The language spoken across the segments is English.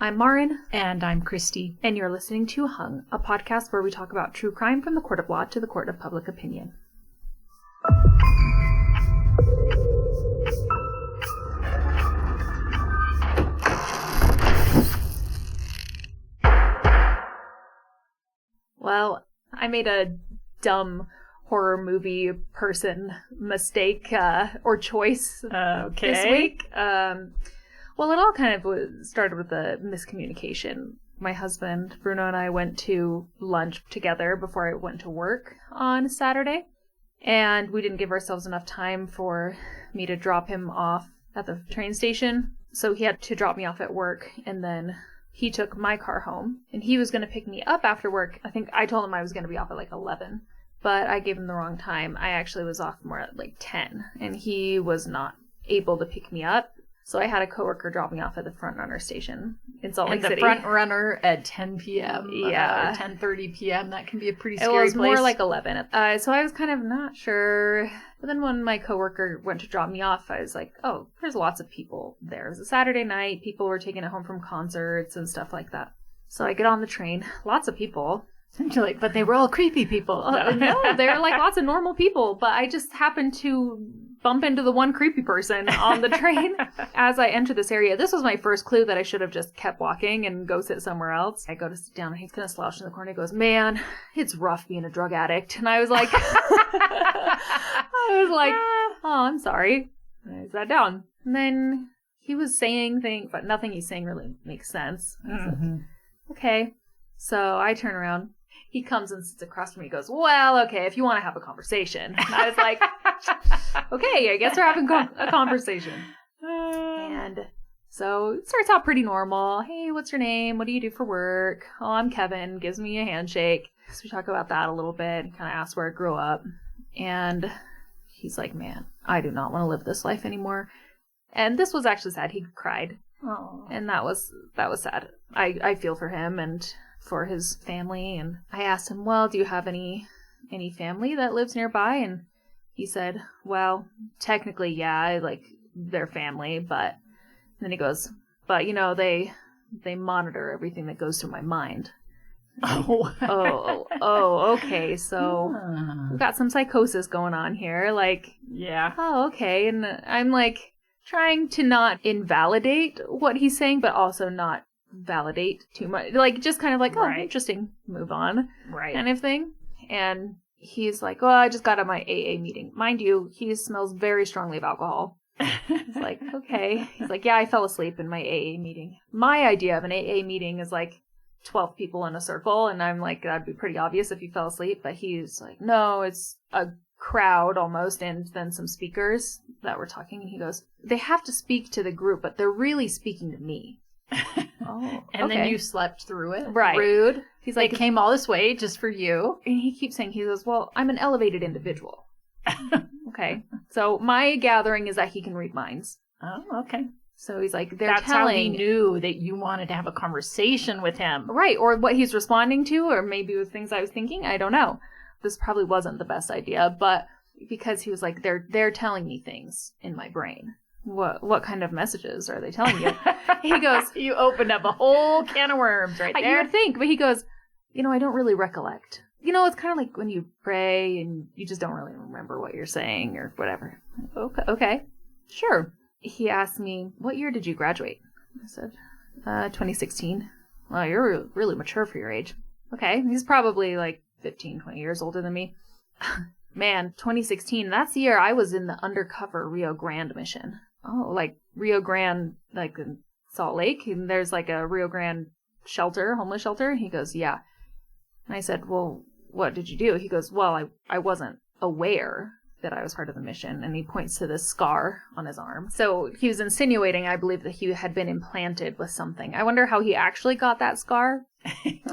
I'm Maryn. And I'm Christie. And you're listening to Hung, a podcast where we talk about true crime from the court of law to the court of public opinion. Well, I made a dumb horror movie person mistake or choice this week. Well, it all kind of started with a miscommunication. My husband, Bruno, and I went to lunch together before I went to work on Saturday. And we didn't give ourselves enough time for me to drop him off at the train station. So he had to drop me off at work, and then he took my car home. And he was going to pick me up after work. I think I told him I was going to be off at like 11. But I gave him the wrong time. I actually was off more at like 10. And he was not able to pick me up. So I had a coworker drop me off at the FrontRunner station in Salt Lake City. The FrontRunner at 10 p.m. Yeah. Or 10:30 p.m. That can be a pretty scary place. It was more like 11. So I was kind of not sure. But then when my coworker went to drop me off, I was like, oh, there's lots of people there. It was a Saturday night. People were taking it home from concerts and stuff like that. So I get on the train. Lots of people. You're like, but they were all creepy people. No, they were like lots of normal people. But I just happened to bump into the one creepy person on the train as I enter this area. This was my first clue that I should have just kept walking and go sit somewhere else. I go to sit down and he's kind of slouched in the corner. He goes, man, it's rough being a drug addict. And I was like, oh, I'm sorry. And I sat down. And then he was saying things, but nothing he's saying really makes sense. Mm-hmm. Okay. So I turn around. He comes and sits across from me. He goes, well, okay, if you want to have a conversation. And I was like, okay, I guess we're having a conversation. And so it starts out pretty normal. Hey, what's your name? What do you do for work? Oh, I'm Kevin. Gives me a handshake. So we talk about that a little bit. Kind of ask where I grew up. And he's like, man, I do not want to live this life anymore. And this was actually sad. He cried. Oh. And that was sad. I feel for him and for his family. And I asked him, well, do you have any family that lives nearby? And he said, well, technically, yeah, I like their family, but and then he goes, but you know, they monitor everything that goes through my mind. Oh, okay. So we've got some psychosis going on here. Like, yeah. Oh, okay. And I'm like trying to not invalidate what he's saying, but also not validate too much. Like, just kind of like, oh, right. Interesting. Move on. Right. Kind of thing. And he's like, well, I just got out of my AA meeting. Mind you, he smells very strongly of alcohol. It's like, okay. He's like, yeah, I fell asleep in my AA meeting. My idea of an AA meeting is like 12 people in a circle. And I'm like, that'd be pretty obvious if you fell asleep. But he's like, no, it's a crowd almost. And then some speakers that were talking. And he goes, they have to speak to the group, but they're really speaking to me. Oh, and then you slept through it. Right. Rude. He's like, they came all this way just for you. And he keeps saying, he goes, well, I'm an elevated individual. Okay. So my gathering is that he can read minds. Oh, okay. So he's like, that's how he knew that you wanted to have a conversation with him. Right. Or what he's responding to, or maybe it was things I was thinking. I don't know. This probably wasn't the best idea, but because he was like, they're telling me things in my brain. What kind of messages are they telling you? He goes, you opened up a whole can of worms right there. You would think, but he goes, you know, I don't really recollect. You know, it's kind of like when you pray and you just don't really remember what you're saying or whatever. Okay, sure. He asked me, what year did you graduate? I said, 2016. Well, you're really mature for your age. Okay, he's probably like 15, 20 years older than me. Man, 2016, that's the year I was in the undercover Rio Grande mission. Oh, like Rio Grande, like in Salt Lake, and there's like a Rio Grande shelter, homeless shelter. He goes, yeah. And I said, well, what did you do? He goes, well, I wasn't aware that I was part of the mission. And he points to this scar on his arm. So he was insinuating, I believe, that he had been implanted with something. I wonder how he actually got that scar.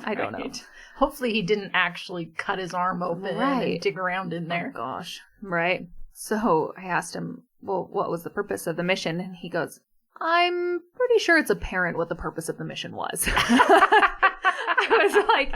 I don't know. Hopefully he didn't actually cut his arm open and dig around in there. Oh, gosh. Right. So I asked him, well, what was the purpose of the mission? And he goes, I'm pretty sure it's apparent what the purpose of the mission was. I was like,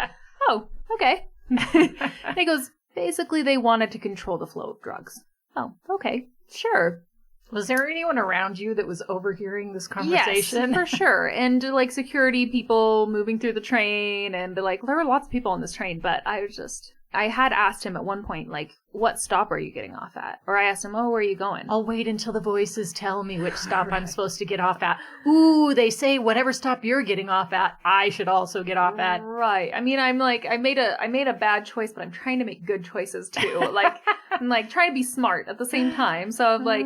oh, okay. And he goes, basically they wanted to control the flow of drugs. Oh, okay, sure. Was there anyone around you that was overhearing this conversation? Yes, for sure. And like security people moving through the train, and like there were lots of people on this train, but I had asked him at one point, like, what stop are you getting off at? Or I asked him, oh, where are you going? I'll wait until the voices tell me which stop I'm supposed to get off at. Ooh, they say whatever stop you're getting off at, I should also get off at. Right. I mean, I'm like, I made a bad choice, but I'm trying to make good choices too. Like, I'm like trying to be smart at the same time. So like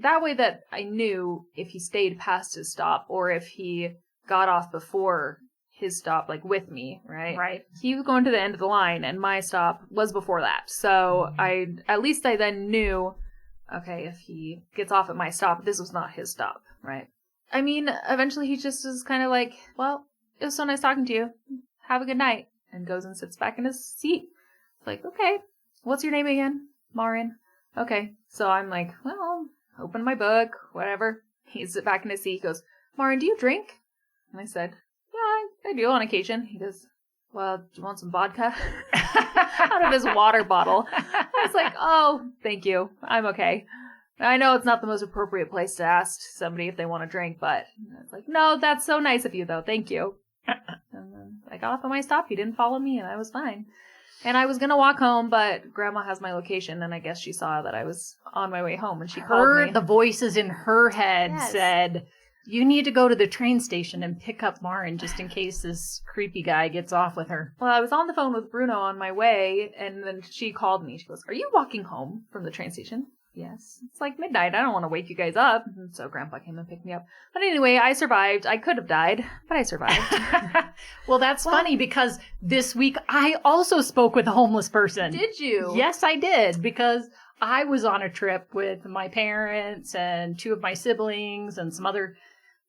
that way that I knew if he stayed past his stop or if he got off before his stop, like with me, right? Right. He was going to the end of the line and my stop was before that. So I then knew, okay, if he gets off at my stop, this was not his stop, right? I mean, eventually he just is kind of like, well, it was so nice talking to you. Have a good night. And goes and sits back in his seat. It's like, okay, what's your name again? Maryn. Okay. So I'm like, well, open my book, whatever. He sits back in his seat. He goes, Maryn, do you drink? And I said, yeah, I do on occasion. He goes, well, do you want some vodka? Out of his water bottle. I was like, oh, thank you. I'm okay. I know it's not the most appropriate place to ask somebody if they want a drink, but it's like, no, that's so nice of you, though. Thank you. And then I got off at my stop. He didn't follow me, and I was fine. And I was going to walk home, but Grandma has my location, and I guess she saw that I was on my way home, and she called me. The voices in her head said, you need to go to the train station and pick up Maryn just in case this creepy guy gets off with her. Well, I was on the phone with Bruno on my way, and then she called me. She goes, are you walking home from the train station? Yes. It's like midnight. I don't want to wake you guys up. And so Grandpa came and picked me up. But anyway, I survived. I could have died, but I survived. Well, that's funny because this week I also spoke with a homeless person. Did you? Yes, I did, because I was on a trip with my parents and two of my siblings and some other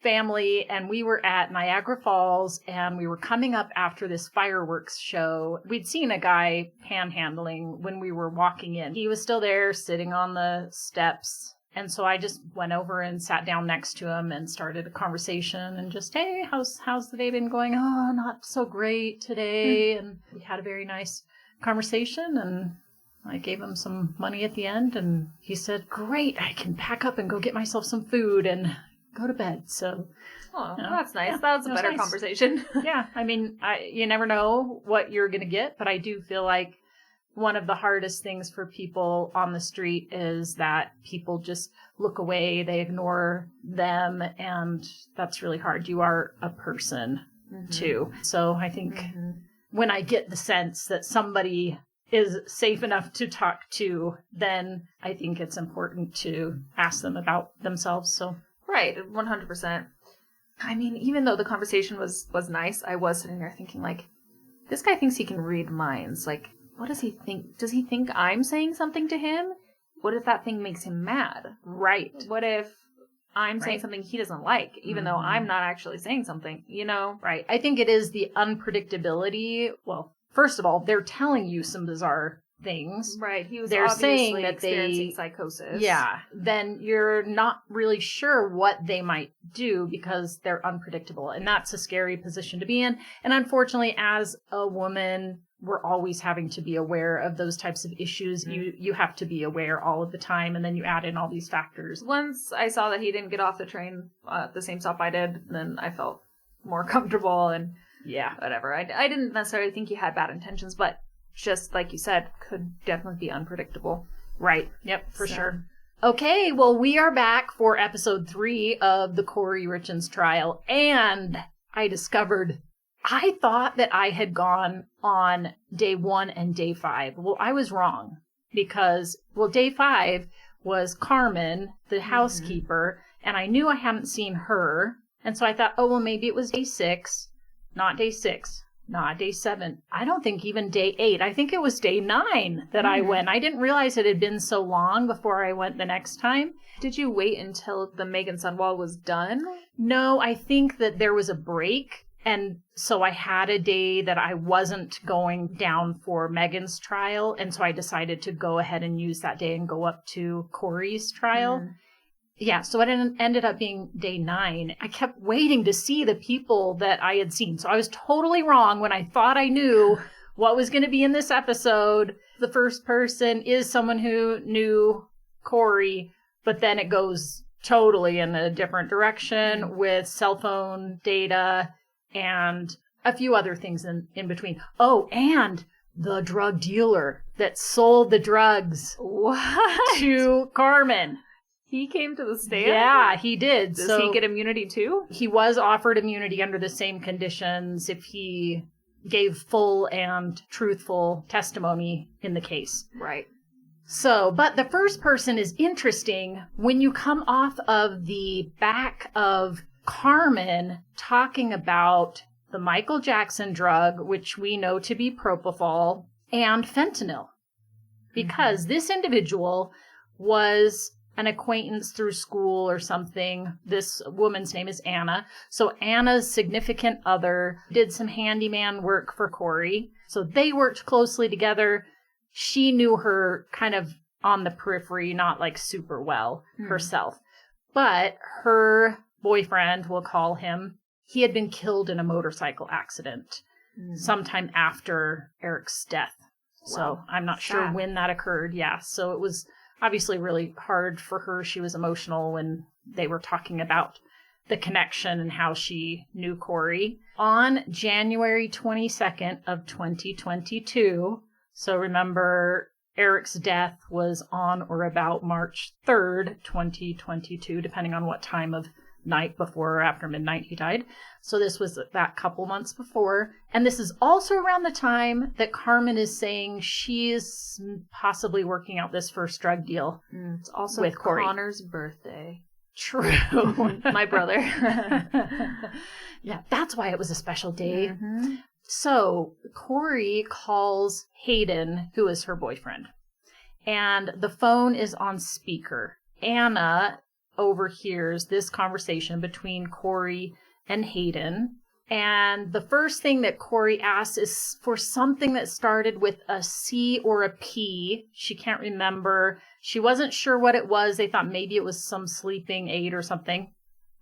family, and we were at Niagara Falls, and we were coming up after this fireworks show. We'd seen a guy panhandling when we were walking in. He was still there sitting on the steps, and so I just went over and sat down next to him and started a conversation and just, hey, how's the day been going? Oh, not so great today. And we had a very nice conversation, and I gave him some money at the end, and he said, great, I can pack up and go get myself some food and go to bed. So, that's nice. Yeah, that was a better conversation. Yeah. I mean, you never know what you're going to get, but I do feel like one of the hardest things for people on the street is that people just look away, they ignore them, and that's really hard. You are a person too. So I think when I get the sense that somebody is safe enough to talk to, then I think it's important to ask them about themselves. So. Right, 100%. I mean, even though the conversation was nice, I was sitting there thinking, like, this guy thinks he can read minds. Like, what does he think? Does he think I'm saying something to him? What if that thing makes him mad? Right. What if I'm saying something he doesn't like, even though I'm not actually saying something, you know? Right. I think it is the unpredictability. Well, first of all, they're telling you some bizarre things. Right. He was they're saying that experiencing psychosis. Yeah. Then you're not really sure what they might do because they're unpredictable. And that's a scary position to be in. And unfortunately, as a woman, we're always having to be aware of those types of issues. You have to be aware all of the time. And then you add in all these factors. Once I saw that he didn't get off the train at the same stop I did, then I felt more comfortable and whatever. I didn't necessarily think he had bad intentions, but just like you said, could definitely be unpredictable. Right. Yep, for sure. Okay, well, we are back for episode 3 of the Kouri Richens trial, and I discovered I thought that I had gone on day 1 and day 5. Well, I was wrong because, day 5 was Carmen, the housekeeper, and I knew I hadn't seen her, and so I thought, maybe it was day 6, not day 6. Not day 7. I don't think even day 8. I think it was day 9 that I went. I didn't realize it had been so long before I went the next time. Did you wait until the Megan Sunwall was done? No, I think that there was a break. And so I had a day that I wasn't going down for Megan's trial. And so I decided to go ahead and use that day and go up to Kouri's trial. Yeah, so it ended up being day 9. I kept waiting to see the people that I had seen. So I was totally wrong when I thought I knew what was going to be in this episode. The first person is someone who knew Kouri, But then it goes totally in a different direction with cell phone data and a few other things in between. Oh, and the drug dealer that sold the drugs to Carmen. He came to the stand? Yeah, he did. Does he get immunity too? He was offered immunity under the same conditions if he gave full and truthful testimony in the case. Right. So, but the first person is interesting when you come off of the back of Carmen talking about the Michael Jackson drug, which we know to be propofol, and fentanyl. Because this individual was an acquaintance through school or something. This woman's name is Anna. So Anna's significant other did some handyman work for Kouri. So they worked closely together. She knew her kind of on the periphery, not like super well herself. But her boyfriend, we'll call him, he had been killed in a motorcycle accident sometime after Eric's death. Wow. So I'm not sure when that occurred. Yeah. So it was obviously really hard for her. She was emotional when they were talking about the connection and how she knew Kouri. On January 22nd of 2022, so remember Eric's death was on or about March 3rd, 2022, depending on what time of night before or after midnight he died. So this was that couple months before. And this is also around the time that Carmen is saying she's possibly working out this first drug deal. It's also with Kouri. Connor's birthday. True. My brother. Yeah, that's why it was a special day. So Kouri calls Hayden, who is her boyfriend, and the phone is on speaker. Anna overhears this conversation between Kouri and Hayden. And the first thing that Kouri asks is for something that started with a C or a P. She can't remember. She wasn't sure what it was. They thought maybe it was some sleeping aid or something.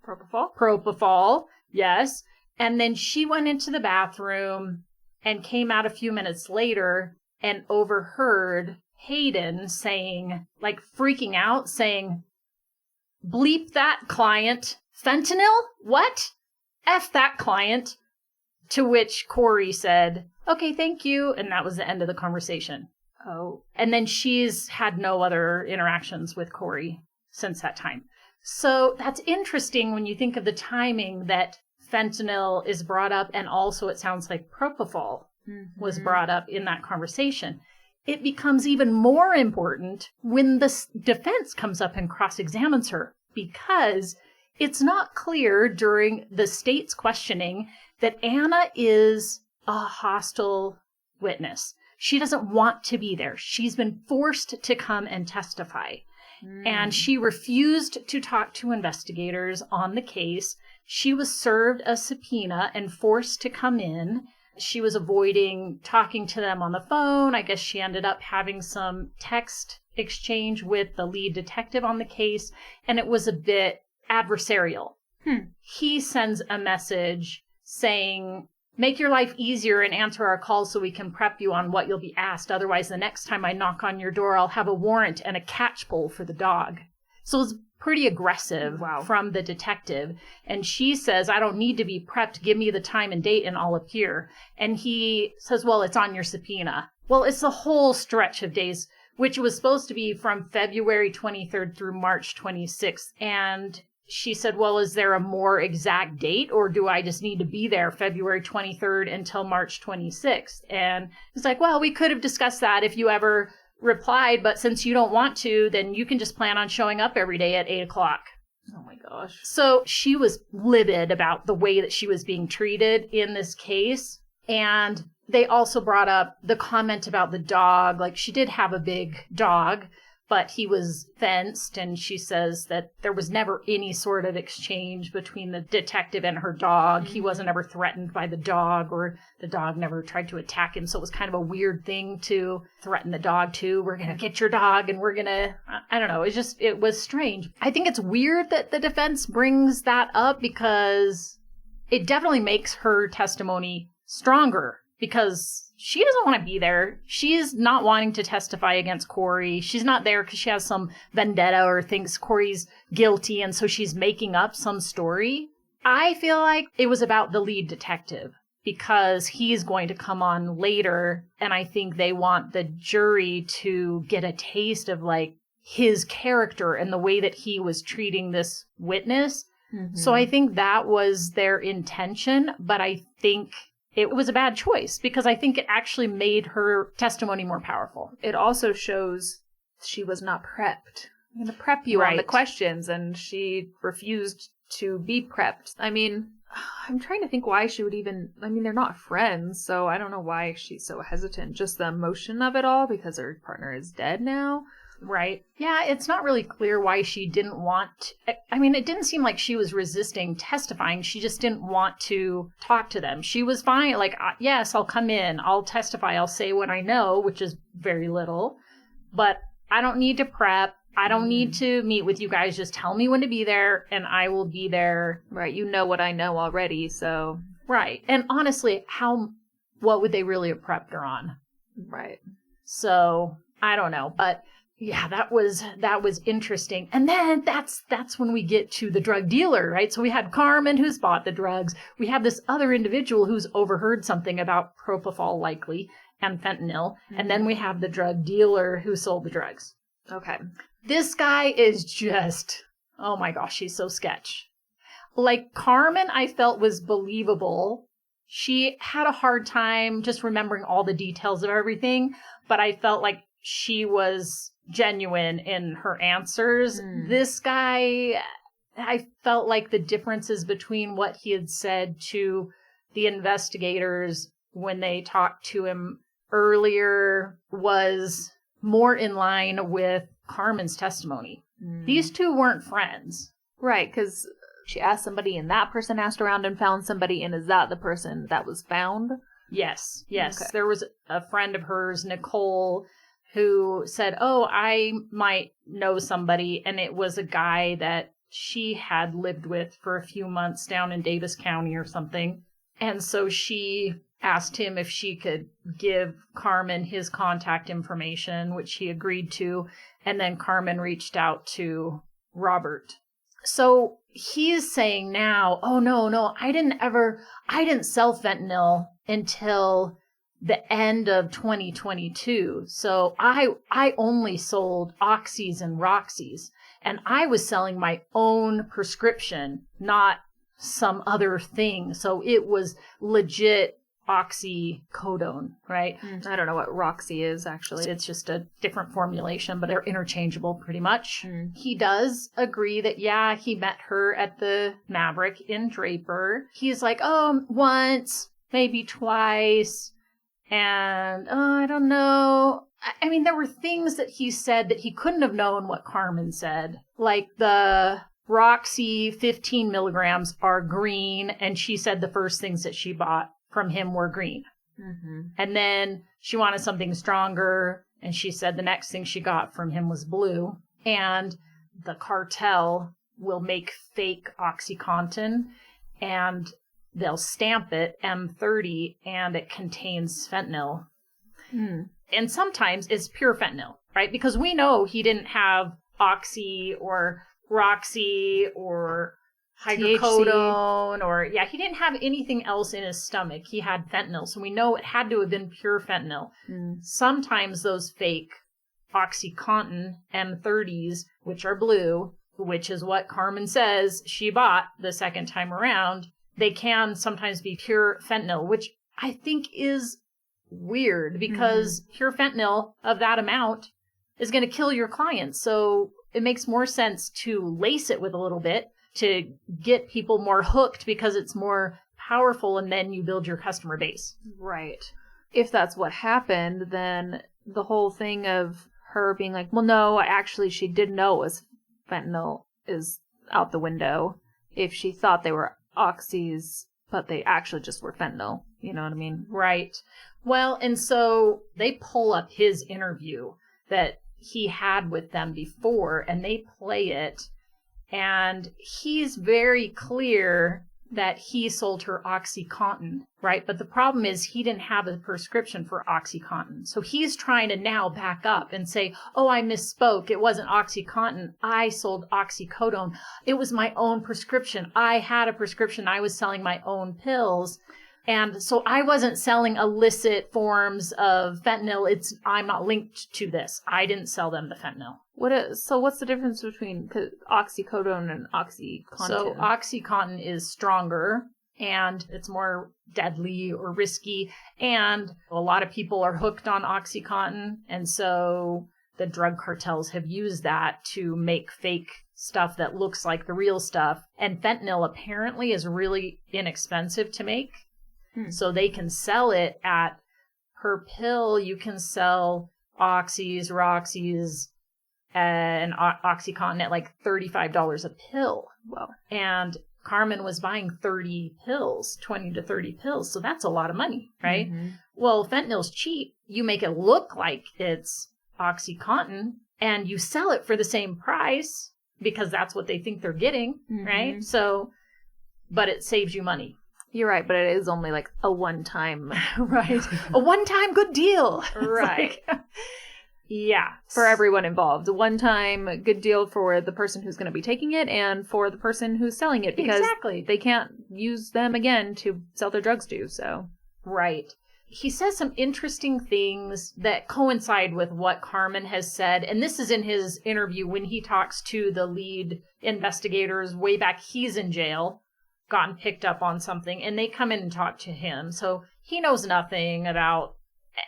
Propofol, yes. And then she went into the bathroom and came out a few minutes later and overheard Hayden saying, like freaking out, saying, "Bleep that client. Fentanyl? What? F that client." To which Kouri said, "Okay, thank you." And that was the end of the conversation. Oh. And then she's had no other interactions with Kouri since that time. So that's interesting when you think of the timing that fentanyl is brought up, and also it sounds like propofol was brought up in that conversation. It becomes even more important when the defense comes up and cross-examines her, because it's not clear during the state's questioning that Anna is a hostile witness. She doesn't want to be there. She's been forced to come and testify. And she refused to talk to investigators on the case. She was served a subpoena and forced to come in. She was avoiding talking to them on the phone. I guess she ended up having some text exchange with the lead detective on the case, and it was a bit adversarial. He sends a message saying, "Make your life easier and answer our calls so we can prep you on what you'll be asked. Otherwise, the next time I knock on your door, I'll have a warrant and a catch pole for the dog." So it's pretty aggressive from the detective. And she says, "I don't need to be prepped. Give me the time and date and I'll appear." And he says, "Well, it's on your subpoena." Well, it's the whole stretch of days, which was supposed to be from February 23rd through March 26th. And she said, "Well, is there a more exact date, or do I just need to be there February 23rd until March 26th? And it's like, "Well, we could have discussed that if you ever replied, but since you don't want to, then you can just plan on showing up every day at 8 o'clock. Oh my gosh. So she was livid about the way that she was being treated in this case. And they also brought up the comment about the dog. Like, she did have a big dog, but he was fenced, and she says that there was never any sort of exchange between the detective and her dog. He wasn't ever threatened by the dog, or the dog never tried to attack him. So it was kind of a weird thing to threaten the dog too. "We're going to get your dog, and we're going to," I don't know. It was strange. I think it's weird that the defense brings that up, because it definitely makes her testimony stronger because she doesn't want to be there. She's not wanting to testify against Kouri. She's not there because she has some vendetta or thinks Kouri's guilty, and so she's making up some story. I feel like it was about the lead detective because he's going to come on later, and I think they want the jury to get a taste of like his character and the way that he was treating this witness. Mm-hmm. So I think that was their intention, but I think it was a bad choice because I think it actually made her testimony more powerful. It also shows she was not prepped. I'm going to prep you on the questions, and she refused to be prepped. I mean, I'm trying to think why she would even... I mean, they're not friends, so I don't know why she's so hesitant. Just the emotion of it all because her partner is dead now. Right. Yeah, it's not really clear why she didn't want... I mean, it didn't seem like she was resisting testifying. She just didn't want to talk to them. She was fine. Like, yes, I'll come in. I'll testify. I'll say what I know, which is very little. But I don't need to prep. I don't need to meet with you guys. Just tell me when to be there, and I will be there. Right. You know what I know already, so... Right. And honestly, what would they really have prepped her on? Right. So, I don't know. But... yeah, that was interesting. And then that's when we get to the drug dealer, right? So we had Carmen who's bought the drugs. We have this other individual who's overheard something about propofol likely and fentanyl. Mm-hmm. And then we have the drug dealer who sold the drugs. Okay. This guy is just, oh my gosh, he's so sketch. Like Carmen, I felt was believable. She had a hard time just remembering all the details of everything, but I felt like she was genuine in her answers. This guy, I felt like the differences between what he had said to the investigators when they talked to him earlier was more in line with Carmen's testimony. These two weren't friends. Right, because she asked somebody and that person asked around and found somebody, and is that the person that was found? Yes. Okay. There was a friend of hers, Nicole, who said, oh, I might know somebody. And it was a guy that she had lived with for a few months down in Davis County or something. And so she asked him if she could give Carmen his contact information, which he agreed to. And then Carmen reached out to Robert. So he's saying now, oh, no, I didn't sell fentanyl until the end of 2022. So I only sold oxys and roxys, and I was selling my own prescription, not some other thing. So it was legit oxycodone, right? I don't know what roxy is, actually. It's just a different formulation, but they're interchangeable pretty much. He does agree that, yeah, he met her at the Maverick in Draper. He's like, oh, once, maybe twice. And, I don't know. I mean, there were things that he said that he couldn't have known what Carmen said. Like the Roxy 15 milligrams are green. And she said the first things that she bought from him were green. And then she wanted something stronger. And she said the next thing she got from him was blue. And the cartel will make fake OxyContin. And they'll stamp it M30 and it contains fentanyl. And sometimes it's pure fentanyl, right? Because we know he didn't have Oxy or Roxy or hydrocodone or, he didn't have anything else in his stomach. He had fentanyl. So we know it had to have been pure fentanyl. Sometimes those fake OxyContin M30s, which are blue, which is what Carmen says she bought the second time around, they can sometimes be pure fentanyl, which I think is weird because pure fentanyl of that amount is going to kill your clients. So it makes more sense to lace it with a little bit to get people more hooked because it's more powerful, and then you build your customer base. Right. If that's what happened, then the whole thing of her being like, well, no, actually she did know it was fentanyl is out the window. If she thought they were oxys, but they actually just were fentanyl. You know what I mean? Right. Well, and so they pull up his interview that he had with them before, and they play it, and he's very clear that he sold her OxyContin, right? But the problem is he didn't have a prescription for OxyContin. So he's trying to now back up and say, oh, I misspoke. It wasn't OxyContin. I sold oxycodone. It was my own prescription. I had a prescription. I was selling my own pills. And so I wasn't selling illicit forms of fentanyl. I'm not linked to this. I didn't sell them the fentanyl. What's the difference between oxycodone and OxyContin? So OxyContin is stronger and it's more deadly or risky. And a lot of people are hooked on OxyContin. And so the drug cartels have used that to make fake stuff that looks like the real stuff. And fentanyl apparently is really inexpensive to make. So they can sell it at per pill. You can sell Oxys, Roxys, and OxyContin at like $35 a pill. Wow. And Carmen was buying 30 pills, 20 to 30 pills. So that's a lot of money, right? Mm-hmm. Well, fentanyl's cheap. You make it look like it's OxyContin and you sell it for the same price because that's what they think they're getting, right? So, but it saves you money. You're right, but it is only like a one-time. Right. A one-time good deal. Right. Yeah. For everyone involved. A one-time good deal for the person who's going to be taking it and for the person who's selling it because they can't use them again to sell their drugs to, so. Right. He says some interesting things that coincide with what Carmen has said, and this is in his interview when he talks to the lead investigators way back. He's in jail. Gotten picked up on something and they come in and talk to him. So he knows nothing about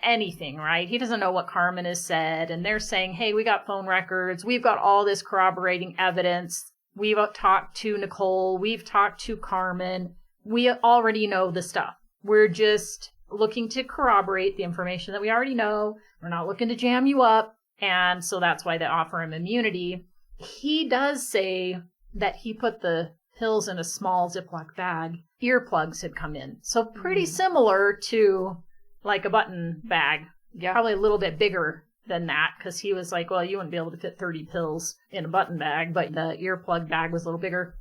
anything, right? He doesn't know what Carmen has said. And they're saying, hey, we got phone records. We've got all this corroborating evidence. We've talked to Nicole. We've talked to Carmen. We already know the stuff. We're just looking to corroborate the information that we already know. We're not looking to jam you up. And so that's why they offer him immunity. He does say that he put the pills in a small Ziploc bag. Earplugs had come in. So pretty similar to like a button bag. Yeah. Probably a little bit bigger than that because he was like, well, you wouldn't be able to fit 30 pills in a button bag, but the earplug bag was a little bigger.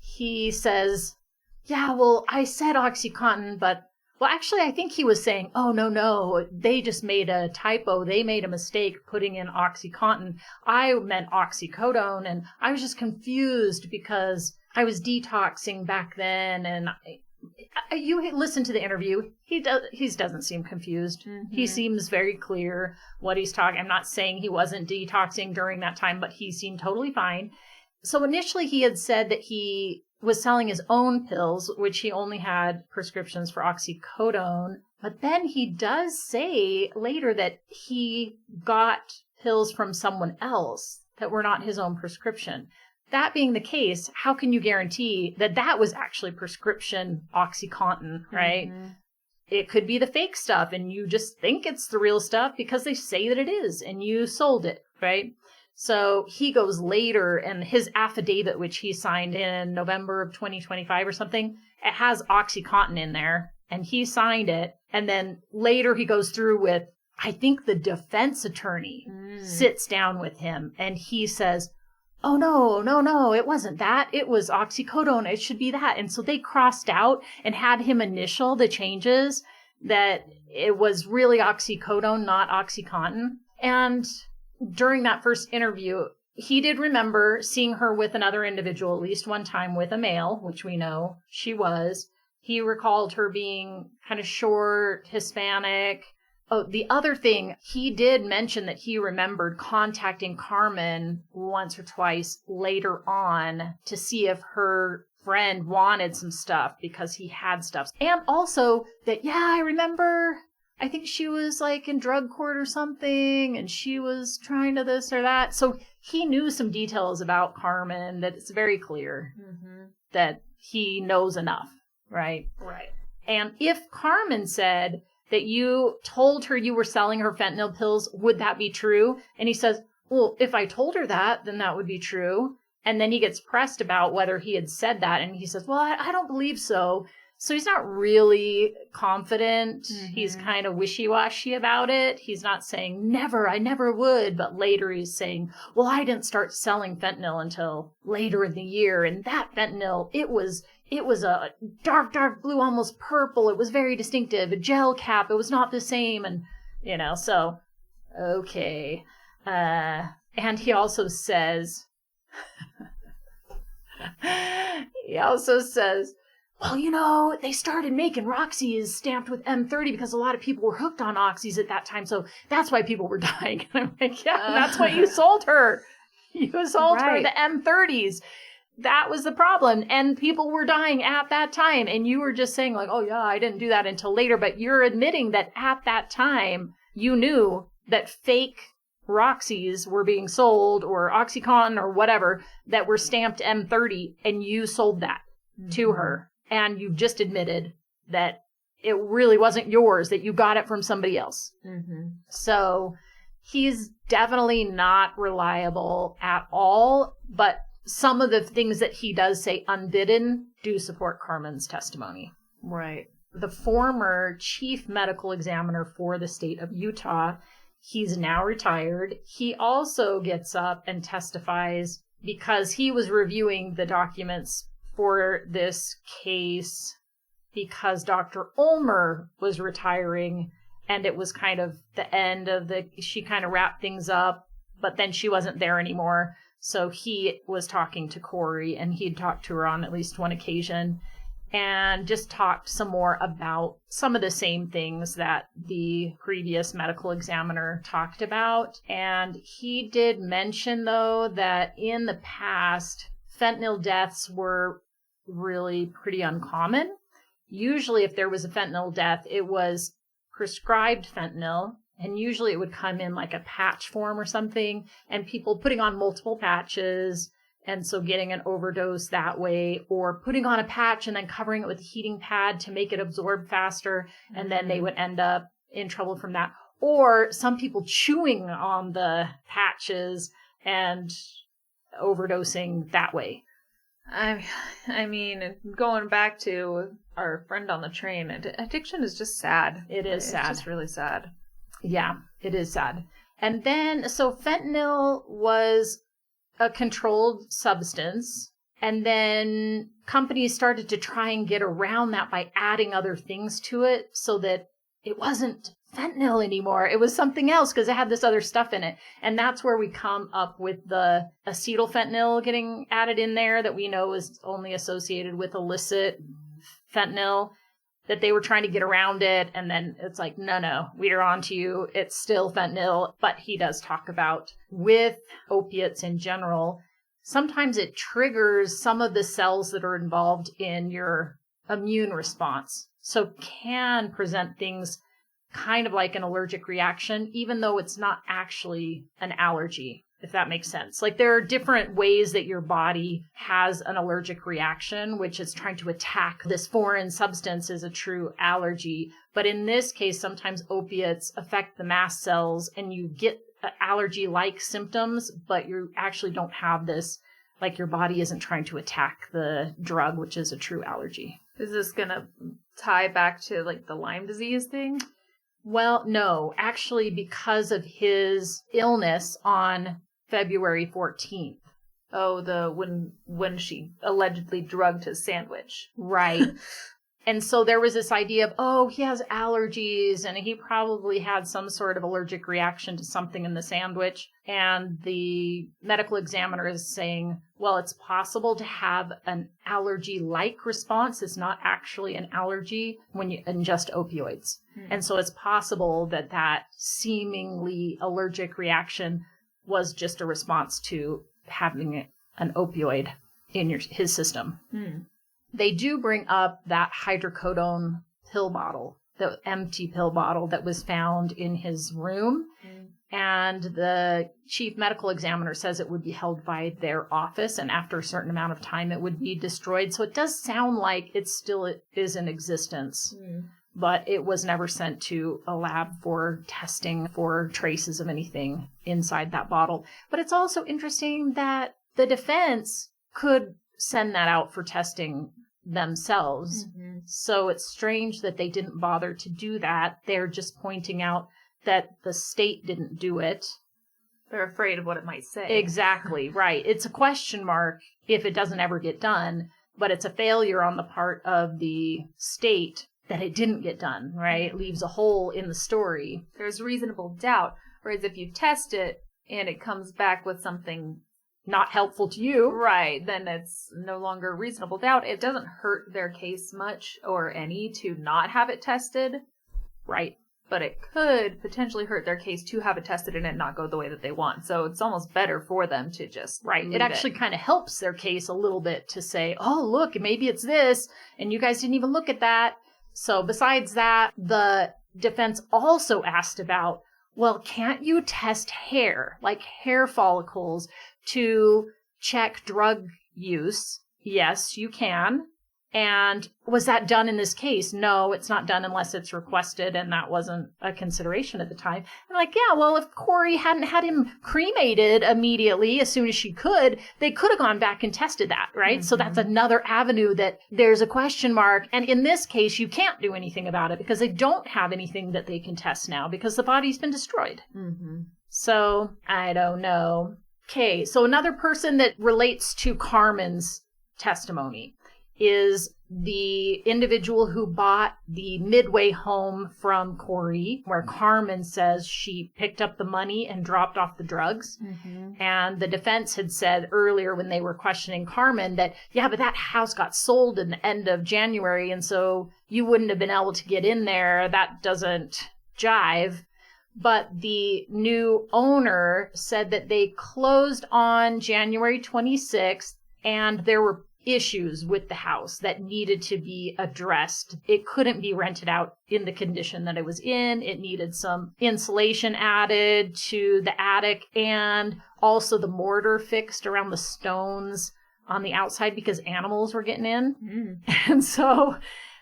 He says, yeah, well, I said OxyContin, but well, actually, I think he was saying, oh, no, they just made a typo. They made a mistake putting in OxyContin. I meant oxycodone, and I was just confused because I was detoxing back then. And you listen to the interview. He doesn't seem confused. He seems very clear what he's talking. I'm not saying he wasn't detoxing during that time, but he seemed totally fine. So initially, he had said that he was selling his own pills, which he only had prescriptions for oxycodone. But then he does say later that he got pills from someone else that were not his own prescription. That being the case, how can you guarantee that that was actually prescription OxyContin, right? It could be the fake stuff and you just think it's the real stuff because they say that it is and you sold it, right? So he goes later and his affidavit, which he signed in November of 2025 or something, it has OxyContin in there and he signed it. And then later he goes through with, I think the defense attorney sits down with him and he says, oh, no, it wasn't that. It was oxycodone. It should be that. And so they crossed out and had him initial the changes that it was really oxycodone, not OxyContin. And during that first interview, he did remember seeing her with another individual, at least one time with a male, which we know she was. He recalled her being kind of short, Hispanic. Oh, the other thing, he did mention that he remembered contacting Carmen once or twice later on to see if her friend wanted some stuff because he had stuff. And also that, yeah, I remember, I think she was like in drug court or something and she was trying to this or that. So he knew some details about Carmen that it's very clear that he knows enough, right? Right. And if Carmen said that you told her you were selling her fentanyl pills, would that be true? And he says, well, if I told her that, then that would be true. And then he gets pressed about whether he had said that. And he says, well, I don't believe so. So he's not really confident. Mm-hmm. He's kind of wishy-washy about it. He's not saying, never, I never would. But later he's saying, well, I didn't start selling fentanyl until later in the year. And that fentanyl, it was a dark, dark blue, almost purple. It was very distinctive. A gel cap. It was not the same. And, so, okay. And he also says, well, they started making Roxy's stamped with M30 because a lot of people were hooked on Oxys at that time. So that's why people were dying. And I'm like, yeah, that's what you sold her. You sold her the M30s. That was the problem. And people were dying at that time. And you were just saying like, oh yeah, I didn't do that until later. But you're admitting that at that time, you knew that fake Roxys were being sold, or OxyContin or whatever, that were stamped M30, and you sold that to her. And you've just admitted that it really wasn't yours, that you got it from somebody else. Mm-hmm. So he's definitely not reliable at all, but some of the things that he does say unbidden do support Carmen's testimony. Right. The former chief medical examiner for the state of Utah, he's now retired. He also gets up and testifies because he was reviewing the documents for this case because Dr. Ulmer was retiring, and it was kind of the end of she kind of wrapped things up, but then she wasn't there anymore. So he was talking to Kouri, and he'd talked to her on at least one occasion, and just talked some more about some of the same things that the previous medical examiner talked about. And he did mention, though, that in the past, fentanyl deaths were really pretty uncommon. Usually, if there was a fentanyl death, it was prescribed fentanyl, and usually it would come in like a patch form or something, and people putting on multiple patches, and so getting an overdose that way, or putting on a patch and then covering it with a heating pad to make it absorb faster, and then they would end up in trouble from that. Or some people chewing on the patches and overdosing that way. I mean, going back to our friend on the train, addiction is just sad. It is sad. It's just really sad. Yeah, it is sad. And then, so fentanyl was a controlled substance, and then companies started to try and get around that by adding other things to it so that it wasn't fentanyl anymore. It was something else because it had this other stuff in it. And that's where we come up with the acetyl fentanyl getting added in there that we know is only associated with illicit fentanyl, that they were trying to get around it. And then it's like, no, we are on to you. It's still fentanyl. But he does talk about with opiates in general, sometimes it triggers some of the cells that are involved in your immune response. So can present things kind of like an allergic reaction, even though it's not actually an allergy, if that makes sense. Like there are different ways that your body has an allergic reaction, which is trying to attack this foreign substance as a true allergy. But in this case, sometimes opiates affect the mast cells and you get allergy-like symptoms, but you actually don't have this, like your body isn't trying to attack the drug, which is a true allergy. Is this going to tie back to like the Lyme disease thing? Well, no, actually, because of his illness on February 14th. Oh, when she allegedly drugged his sandwich. Right. And so there was this idea of, he has allergies and he probably had some sort of allergic reaction to something in the sandwich. And the medical examiner is saying, well, it's possible to have an allergy-like response. It's not actually an allergy when you ingest opioids. And so it's possible that that seemingly allergic reaction was just a response to having an opioid in his system. They do bring up that hydrocodone pill bottle, the empty pill bottle that was found in his room. And the chief medical examiner says it would be held by their office, and after a certain amount of time it would be destroyed. So it does sound like it still is in existence. But it was never sent to a lab for testing for traces of anything inside that bottle. But it's also interesting that the defense could send that out for testing themselves. Mm-hmm. So it's strange that they didn't bother to do that. They're just pointing out that the state didn't do it. They're afraid of what it might say. Exactly, right. It's a question mark if it doesn't ever get done, but it's a failure on the part of the state that it didn't get done, right? It leaves a hole in the story. There's reasonable doubt. Whereas if you test it and it comes back with something not helpful to you, right, then it's no longer reasonable doubt. It doesn't hurt their case much or any to not have it tested. Right. But it could potentially hurt their case to have it tested and it not go the way that they want. So it's almost better for them to just right. It actually kind of helps their case a little bit to say, oh, look, maybe it's this, and you guys didn't even look at that. So besides that, the defense also asked about, well, can't you test hair, like hair follicles, to check drug use? Yes, you can. And was that done in this case? No, it's not done unless it's requested, and that wasn't a consideration at the time. I'm like, yeah, well, if Kouri hadn't had him cremated immediately as soon as she could, they could have gone back and tested that, right? Mm-hmm. So that's another avenue that there's a question mark. And in this case, you can't do anything about it because they don't have anything that they can test now because the body's been destroyed. Mm-hmm. So I don't know. Okay, so another person that relates to Carmen's testimony is the individual who bought the Midway home from Kouri, where Carmen says she picked up the money and dropped off the drugs. Mm-hmm. And the defense had said earlier when they were questioning Carmen that, yeah, but that house got sold in the end of January, and so you wouldn't have been able to get in there. That doesn't jive. But the new owner said that they closed on January 26th, and there were issues with the house that needed to be addressed. It couldn't be rented out in the condition that it was in. It needed some insulation added to the attic and also the mortar fixed around the stones on the outside because animals were getting in. Mm. And so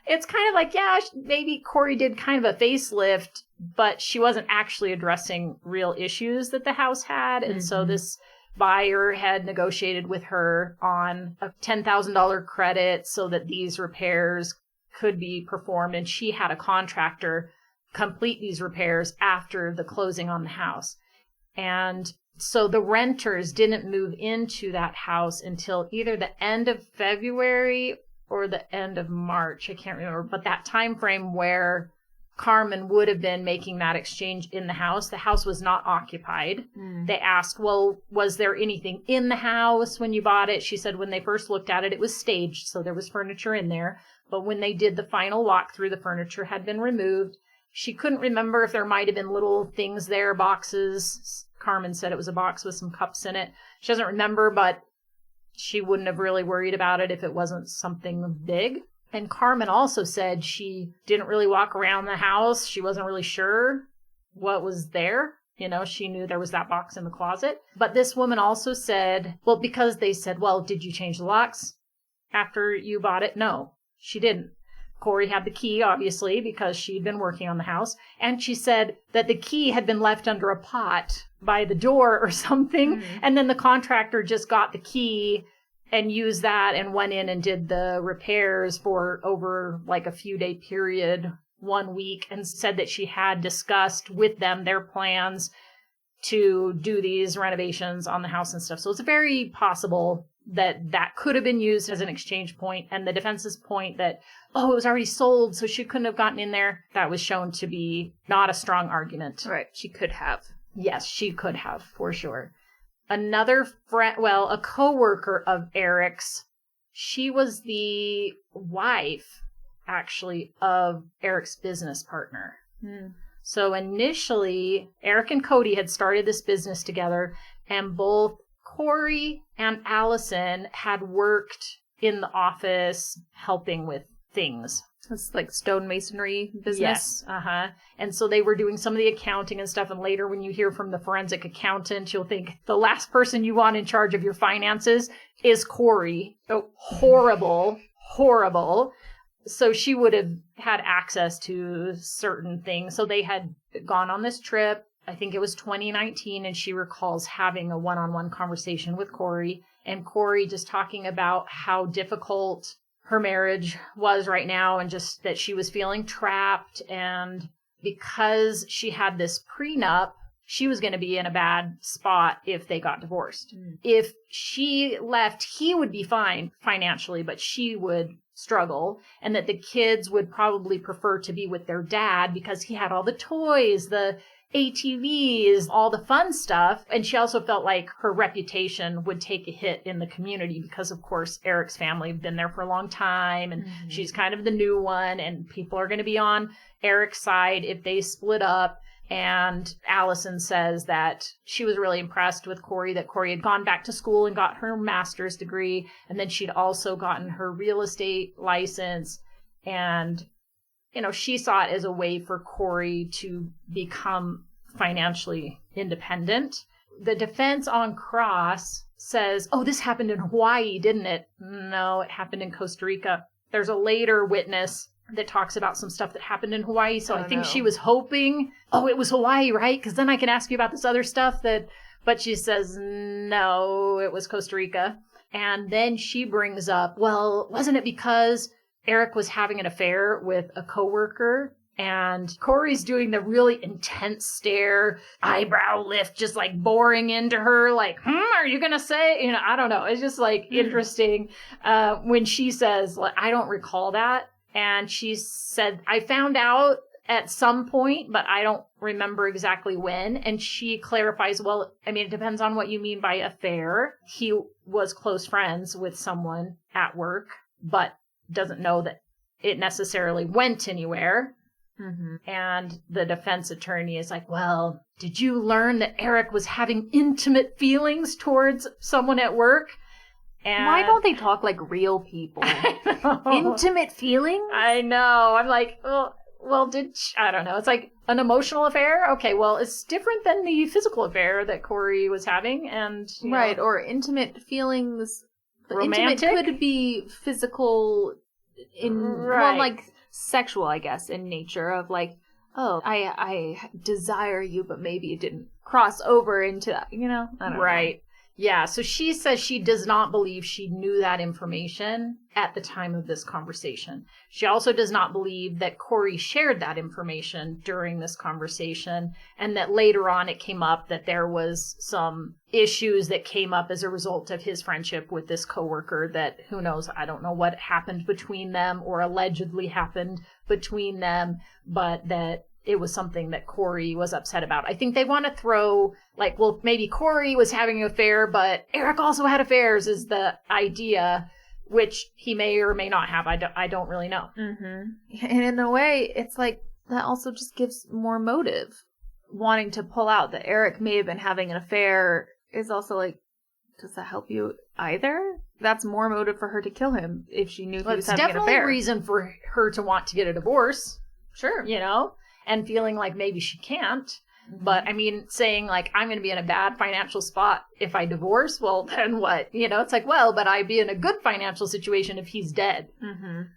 it's kind of like, yeah, maybe Kouri did kind of a facelift, but she wasn't actually addressing real issues that the house had. And so this buyer had negotiated with her on a $10,000 credit so that these repairs could be performed. And she had a contractor complete these repairs after the closing on the house. And so the renters didn't move into that house until either the end of February or the end of March. I can't remember, but that time frame where Carmen would have been making that exchange in the house. The house was not occupied. Mm. They asked, well, was there anything in the house when you bought it? She said when they first looked at it, it was staged, so there was furniture in there. But when they did the final walkthrough, the furniture had been removed. She couldn't remember if there might have been little things there, boxes. Carmen said it was a box with some cups in it. She doesn't remember, but she wouldn't have really worried about it if it wasn't something big. And Carmen also said she didn't really walk around the house. She wasn't really sure what was there. You know, she knew there was that box in the closet. But this woman also said, well, because they said, well, did you change the locks after you bought it? No, she didn't. Kouri had the key, obviously, because she'd been working on the house. And she said that the key had been left under a pot by the door or something. Mm-hmm. And then the contractor just got the key and used that and went in and did the repairs for over like a few day period, 1 week, and said that she had discussed with them their plans to do these renovations on the house and stuff. So it's very possible that that could have been used as an exchange point. And the defense's point that, oh, it was already sold, so she couldn't have gotten in there, that was shown to be not a strong argument. Right. She could have. Yes, she could have, for sure. Another friend, well, a coworker of Eric's, she was the wife, actually, of Eric's business partner. Mm. So initially, Eric and Cody had started this business together, and both Kouri and Allison had worked in the office helping with things. It's like stonemasonry business. Yes. And so they were doing some of the accounting and stuff. And later when you hear from the forensic accountant, you'll think the last person you want in charge of your finances is Kouri. Oh, horrible, horrible. So she would have had access to certain things. So they had gone on this trip. I think it was 2019. And she recalls having a one-on-one conversation with Kouri. And Kouri just talking about how difficult her marriage was right now, and just that she was feeling trapped. And because she had this prenup, she was going to be in a bad spot if they got divorced. If she left, he would be fine financially, but she would struggle, and that the kids would probably prefer to be with their dad because he had all the toys, the ATVs, all the fun stuff. And she also felt like her reputation would take a hit in the community because, of course, Eric's family have been there for a long time, and she's kind of the new one, and people are going to be on Eric's side if they split up. And Allison says that she was really impressed with Kouri, that Kouri had gone back to school and got her master's degree, and then she'd also gotten her real estate license. And, you know, she saw it as a way for Kouri to become financially independent. The defense on cross says, oh, this happened in Hawaii, didn't it? No, it happened in Costa Rica. There's a later witness that talks about some stuff that happened in Hawaii. So I think she was hoping, oh, it was Hawaii, right? Because then I can ask you about this other stuff but she says, no, it was Costa Rica. And then she brings up, well, wasn't it because Eric was having an affair with a coworker? And Kouri's doing the really intense stare, eyebrow lift, just like boring into her, like, are you going to say? You know, I don't know. It's just like interesting when she says, like, I don't recall that. And she said, I found out at some point, but I don't remember exactly when. And she clarifies, well, I mean, it depends on what you mean by affair. He was close friends with someone at work, but doesn't know that it necessarily went anywhere. And the defense attorney is like, well, did you learn that Eric was having intimate feelings towards someone at work? And why don't they talk like real people? Intimate feelings? I know. I'm like, well, I don't know. It's like an emotional affair. Okay, well, it's different than the physical affair that Kouri was having. And right, or intimate feelings. Romantic? Intimate could be physical well, like sexual, I guess, in nature of like, oh, I desire you, but maybe it didn't cross over into that, you know? I don't know. Right. Yeah, so she says she does not believe she knew that information at the time of this conversation. She also does not believe that Kouri shared that information during this conversation, and that later on it came up that there was some issues that came up as a result of his friendship with this coworker that, who knows, I don't know what happened between them or allegedly happened between them, but that it was something that Kouri was upset about. I think they want to throw, like, well, maybe Kouri was having an affair, but Eric also had affairs is the idea, which he may or may not have. I don't really know. And in a way, it's like, that also just gives more motive. Wanting to pull out that Eric may have been having an affair is also like, does that help you either? That's more motive for her to kill him if she knew he was having an affair. It's definitely a reason for her to want to get a divorce. Sure. You know? And feeling like maybe she can't. But I mean, saying like, I'm going to be in a bad financial spot if I divorce, well, then what? You know, it's like, well, but I'd be in a good financial situation if he's dead.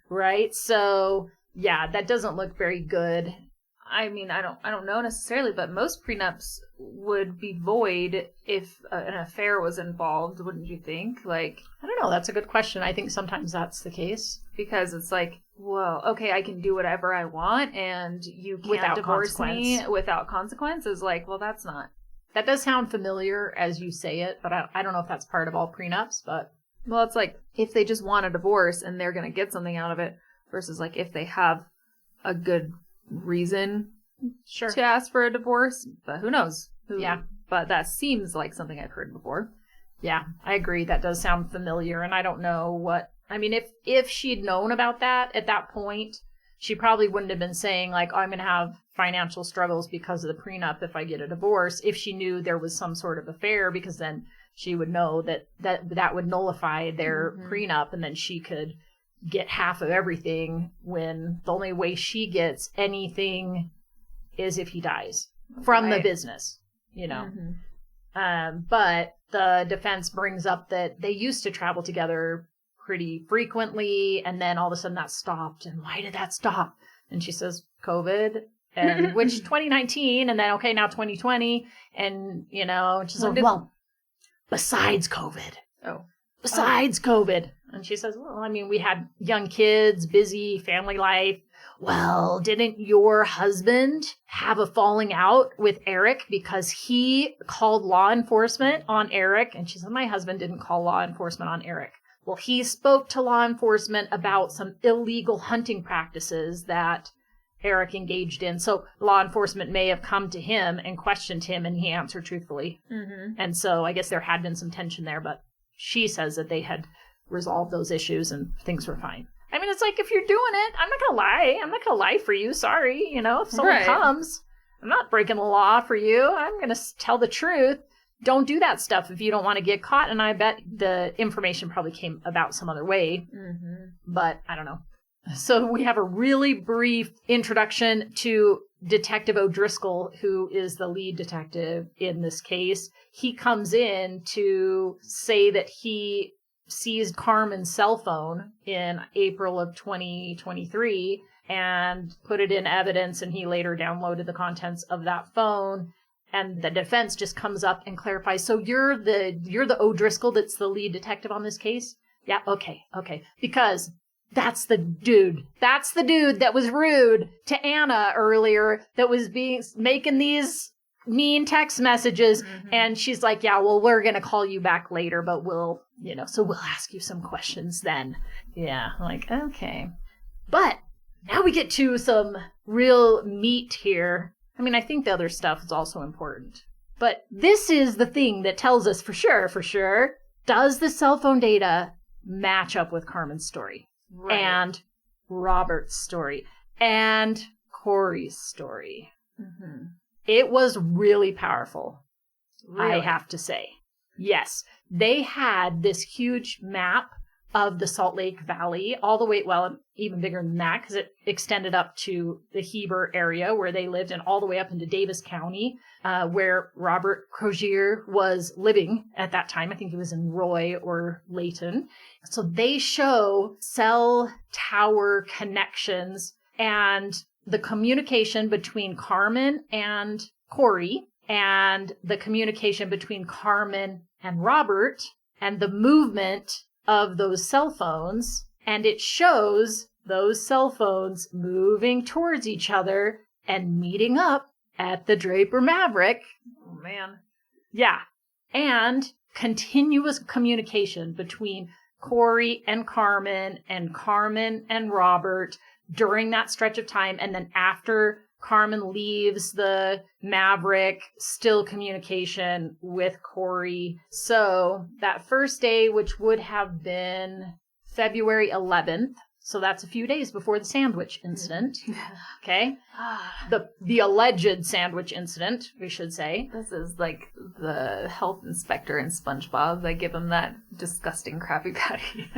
Right? So, yeah, that doesn't look very good. I mean, I don't know necessarily, but most prenups would be void if an affair was involved, wouldn't you think? Like, I don't know. That's a good question. I think sometimes that's the case. Because it's like, well, okay, I can do whatever I want, and you can't divorce me without consequences. Like, well, that's not. That does sound familiar as you say it, but I don't know if that's part of all prenups, but. Well, it's like, if they just want a divorce and they're going to get something out of it, versus like if they have a good reason to ask for a divorce, but who knows? Yeah. But that seems like something I've heard before. Yeah, I agree. That does sound familiar, and I don't know what. I mean, if she'd known about that at that point, she probably wouldn't have been saying, like, oh, I'm going to have financial struggles because of the prenup if I get a divorce, if she knew there was some sort of affair, because then she would know that would nullify their prenup, and then she could get half of everything when the only way she gets anything is if he dies from the business, you know. But the defense brings up that they used to travel together pretty frequently, and then all of a sudden that stopped. And why did that stop? And she says, COVID, and which 2019, and then, okay, now 2020. And, you know, she's like, well, besides COVID. Oh. besides COVID? And she says, well, I mean, we had young kids, busy family life. Well, didn't your husband have a falling out with Eric because he called law enforcement on Eric? And she said, my husband didn't call law enforcement on Eric. Well, he spoke to law enforcement about some illegal hunting practices that Eric engaged in. So law enforcement may have come to him and questioned him, and he answered truthfully. Mm-hmm. And so I guess there had been some tension there, but she says that they had resolved those issues and things were fine. I mean, it's like, if you're doing it, I'm not going to lie. I'm not going to lie for you. Sorry. You know, if someone comes, I'm not breaking the law for you. I'm going to tell the truth. Don't do that stuff if you don't want to get caught. And I bet the information probably came about some other way. Mm-hmm. But I don't know. So we have a really brief introduction to Detective O'Driscoll, who is the lead detective in this case. He comes in to say that he seized Carmen's cell phone in April of 2023 and put it in evidence, and he later downloaded the contents of that phone. And the defense just comes up and clarifies, so you're the O'Driscoll that's the lead detective on this case? Yeah, okay. Because that's the dude. That's the dude that was rude to Anna earlier, that was making these mean text messages. Mm-hmm. And she's like, yeah, well, we're going to call you back later, but we'll ask you some questions then. Yeah, I'm like, okay. But now we get to some real meat here. I mean, I think the other stuff is also important. But this is the thing that tells us for sure, does the cell phone data match up with Carmen's story? Right. And Robert's story and Kouri's story. Mm-hmm. It was really powerful, really? I have to say. Yes, they had this huge map of the Salt Lake Valley, all the way, well, even bigger than that, because it extended up to the Heber area where they lived, and all the way up into Davis County, where Robert Crozier was living at that time. I think he was in Roy or Layton. So they show cell tower connections and the communication between Carmen and Kouri, and the communication between Carmen and Robert, and the movement of those cell phones, and it shows those cell phones moving towards each other and meeting up at the Draper Maverick. Oh, man. Yeah. And continuous communication between Kouri and Carmen and Robert during that stretch of time. And then after Carmen leaves the Maverick, still communication with Kouri. So that first day, which would have been February 11th, so that's a few days before the sandwich incident. Okay? The alleged sandwich incident, we should say. This is like the health inspector in SpongeBob. They give him that disgusting Krabby Patty.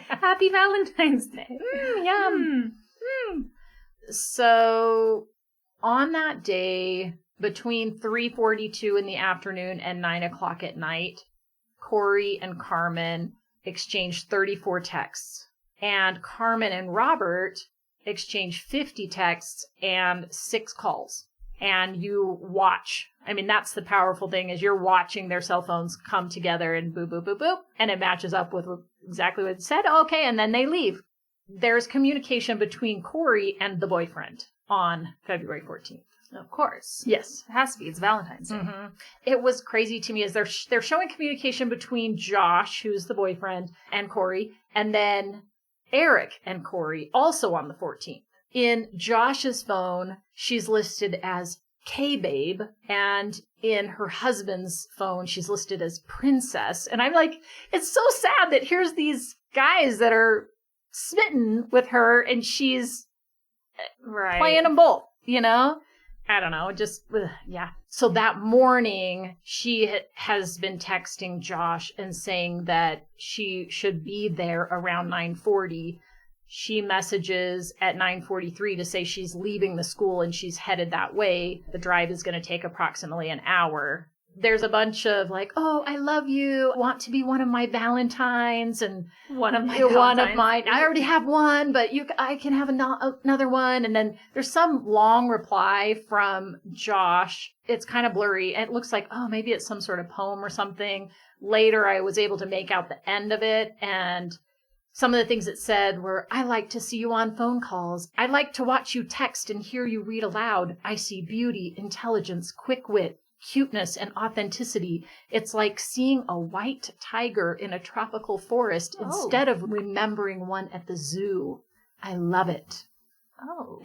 Happy Valentine's Day. Yum. So on that day, between 3:42 in the afternoon and 9 o'clock at night, Kouri and Carmen exchanged 34 texts. And Carmen and Robert exchanged 50 texts and 6 calls. And you watch. I mean, that's the powerful thing, is you're watching their cell phones come together and boop, boop, boop, boop. And it matches up with exactly what it said. Okay, and then they leave. There's communication between Kouri and the boyfriend on February 14th. Of course. Yes. It has to be. It's Valentine's Day. Mm-hmm. It was crazy to me, is they're showing communication between Josh, who's the boyfriend, and Kouri, and then Eric and Kouri, also on the 14th. In Josh's phone, she's listed as K-Babe, and in her husband's phone, she's listed as Princess. And I'm like, it's so sad that here's these guys that are smitten with her, and she's playing them both, you know? I don't know, just, yeah. So that morning, she has been texting Josh and saying that she should be there around 9:40. She messages at 9:43 to say she's leaving the school and she's headed that way. The drive is going to take approximately an hour. there's a bunch of like, oh, I love you, want to be one of my Valentines, and One of my one of Valentines. mine. I already have one, but I can have another one. And then there's some long reply from Josh. It's kind of blurry. It looks like, oh, maybe it's some sort of poem or something. Later, I was able to make out the end of it, and some of the things it said were, I like to see you on phone calls. I like to watch you text and hear you read aloud. I see beauty, intelligence, quick wit, cuteness, and authenticity. It's like seeing a white tiger in a tropical forest instead of remembering one at the zoo. I love it. Oh.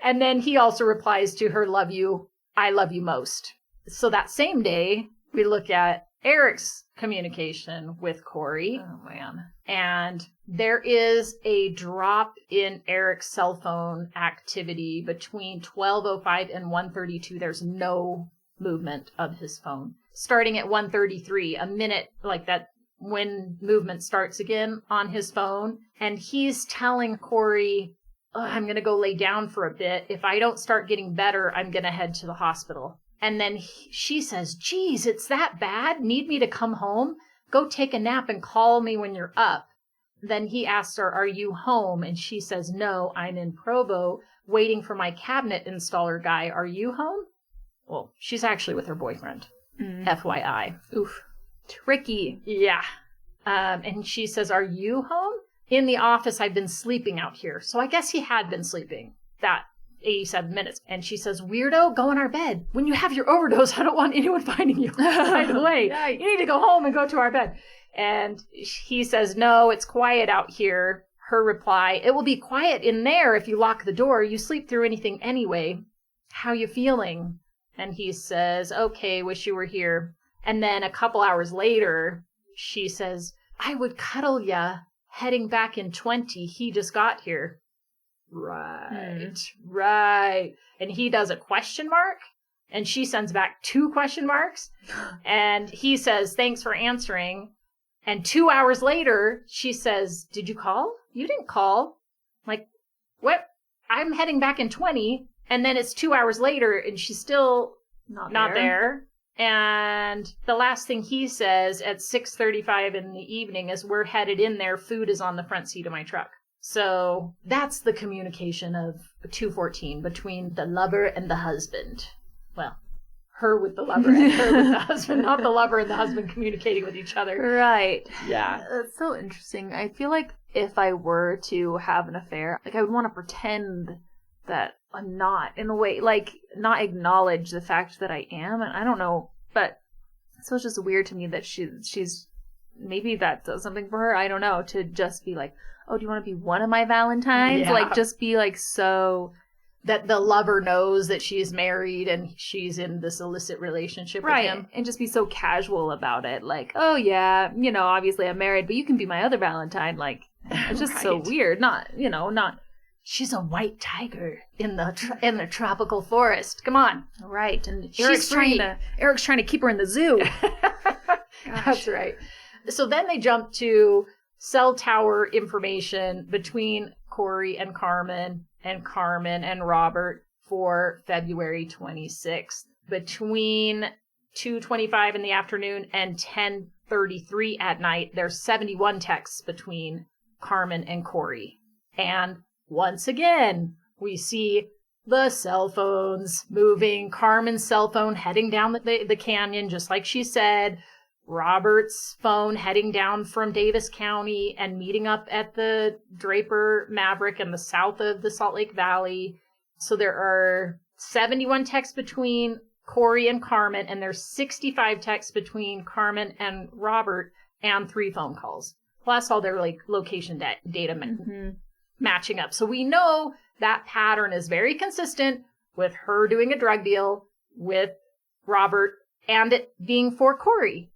And then he also replies to her, love you, I love you most. So that same day, we look at Eric's communication with Kouri. Oh, man. And there is a drop in Eric's cell phone activity between 12:05 and 1:32. There's no movement of his phone. Starting at 1:33, a minute like that, when movement starts again on his phone. And he's telling Kouri, oh, I'm going to go lay down for a bit. If I don't start getting better, I'm going to head to the hospital. And then she says, geez, it's that bad? Need me to come home? Go take a nap and call me when you're up. Then he asks her, are you home? And she says, no, I'm in Provo waiting for my cabinet installer guy. Are you home? Well, she's actually with her boyfriend. FYI. Oof. Tricky. Yeah. And she says, are you home? In the office, I've been sleeping out here. So I guess he had been sleeping that 87 minutes. And she says, weirdo, go in our bed. When you have your overdose, I don't want anyone finding you. By the way, you need to go home and go to our bed. And he says, no, it's quiet out here. Her reply, it will be quiet in there if you lock the door. You sleep through anything anyway. How you feeling? And he says, okay, wish you were here. And then a couple hours later, she says, I would cuddle ya heading back in 20. He just got here. Right. And he does a question mark, and she sends back 2 question marks. And he says, thanks for answering. And 2 hours later, she says, did you call? You didn't call. Like, what? I'm heading back in 20. And then it's 2 hours later, and she's still not there. And the last thing he says at 6:35 in the evening is, we're headed in there. Food is on the front seat of my truck. So that's the communication of 2:14 between the lover and the husband. Well, her with the lover and her with the husband, not the lover and the husband communicating with each other. Right. Yeah. That's so interesting. I feel like if I were to have an affair, like I would want to pretend that I'm not, in a way, like not acknowledge the fact that I am. And I don't know, but so it's just weird to me that she's maybe that does something for her. I don't know, to just be like, oh, do you want to be one of my Valentines? Yeah. Like, just be like, so that the lover knows that she's married and she's in this illicit relationship with him. And just be so casual about it. Like, oh yeah, obviously I'm married, but you can be my other Valentine. Like, it's just so weird. Not. She's a white tiger in the tropical forest. Come on. Right. And Eric's trying to keep her in the zoo. That's right. So then they jump to cell tower information between Kouri and Carmen and Robert for February 26th. Between 2:25 in the afternoon and 10:33 at night, there's 71 texts between Carmen and Kouri. And once again, we see the cell phones moving. Carmen's cell phone heading down the canyon, just like she said. Robert's phone heading down from Davis County and meeting up at the Draper Maverick in the south of the Salt Lake Valley. So there are 71 texts between Kouri and Carmen, and there's 65 texts between Carmen and Robert, and 3 phone calls. Plus all their location data matching up. So we know that pattern is very consistent with her doing a drug deal with Robert and it being for Kouri.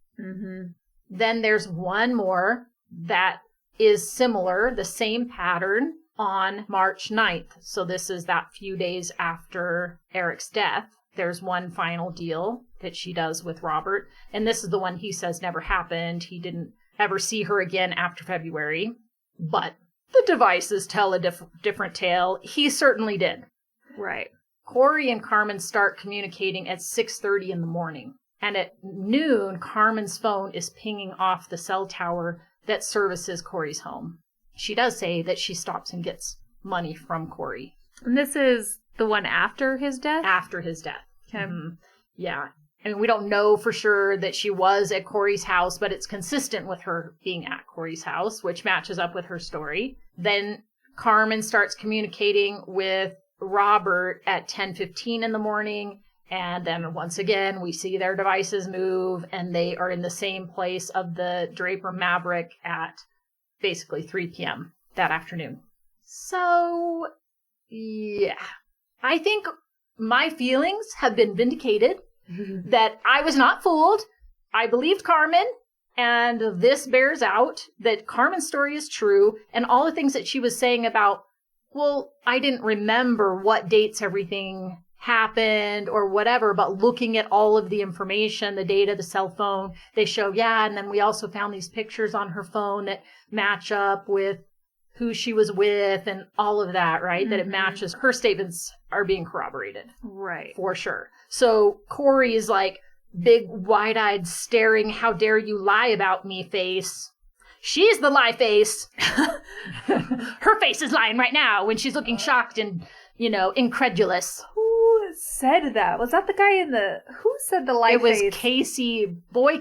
Then there's one more that is similar, the same pattern, on March 9th. So this is that few days after Eric's death. There's one final deal that she does with Robert. And this is the one he says never happened. He didn't ever see her again after February. But the devices tell a different tale. He certainly did. Right. Kouri and Carmen start communicating at 6:30 in the morning. And at noon, Carmen's phone is pinging off the cell tower that services Kouri's home. She does say that she stops and gets money from Kouri. And this is the one after his death? After his death. Okay. Mm-hmm. Yeah. I mean, we don't know for sure that she was at Kouri's house, but it's consistent with her being at Kouri's house, which matches up with her story. Then Carmen starts communicating with Robert at 10:15 in the morning. And then once again, we see their devices move, and they are in the same place of the Draper Maverick at basically 3 p.m. that afternoon. So, yeah. I think my feelings have been vindicated, that I was not fooled. I believed Carmen, and this bears out that Carmen's story is true, and all the things that she was saying about, well, I didn't remember what dates everything happened or whatever, but looking at all of the information, the data, the cell phone, they show, yeah, and then we also found these pictures on her phone that match up with who she was with and all of that, right? Mm-hmm. That it matches. Her statements are being corroborated. Right. For sure. So Kouri is like big, wide-eyed, staring, how dare you lie about me face. She's the lie face. Her face is lying right now when she's looking shocked and, incredulous. Who said that? Was that the guy who said the lie face? It was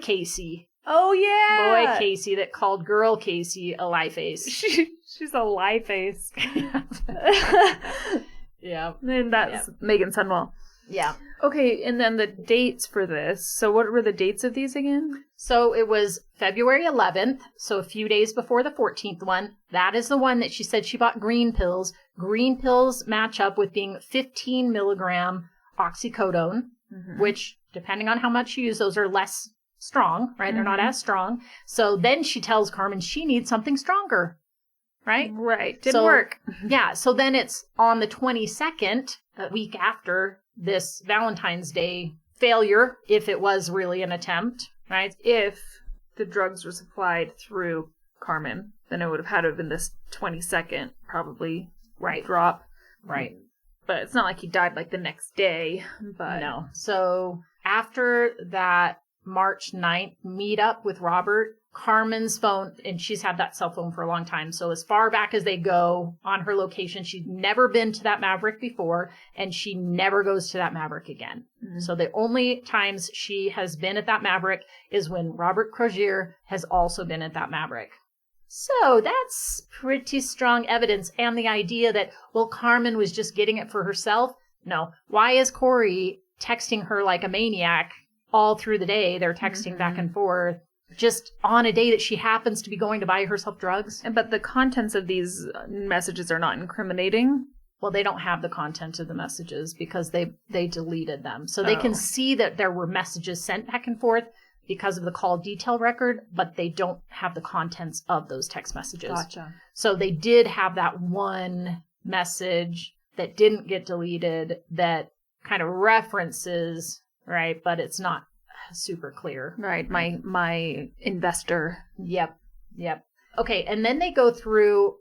Casey. Oh, yeah. Boy Casey that called girl Casey a lie face. She's a lie face. Yeah. And that's Megan Sunwell. Yeah. Okay, and then the dates for this. So what were the dates of these again? So it was February 11th, so a few days before the 14th one. That is the one that she said she bought green pills. Green pills match up with being 15 milligram oxycodone, which, depending on how much you use, those are less strong, right? They're not as strong. So then she tells Carmen she needs something stronger, right? Right. Didn't work. Yeah. So then it's on the 22nd, a week after this Valentine's Day failure, if it was really an attempt, right? If the drugs were supplied through Carmen, then it would have had to have been this 22nd, probably, drop. Right. But it's not like he died like the next day. But no. So after that March 9th meet up with Robert, Carmen's phone, and she's had that cell phone for a long time. So as far back as they go on her location, she's never been to that Maverick before, and she never goes to that Maverick again. Mm-hmm. So the only times she has been at that Maverick is when Robert Crozier has also been at that Maverick. So that's pretty strong evidence. And the idea that, well, Carmen was just getting it for herself. No. Why is Kouri texting her like a maniac all through the day? They're texting back and forth. Just on a day that she happens to be going to buy herself drugs. But the contents of these messages are not incriminating. Well, they don't have the content of the messages because they deleted them. So they can see that there were messages sent back and forth because of the call detail record, but they don't have the contents of those text messages. Gotcha. So they did have that one message that didn't get deleted that kind of references, right? But it's not super clear. Right. My investor. Yep. Okay. And then they go through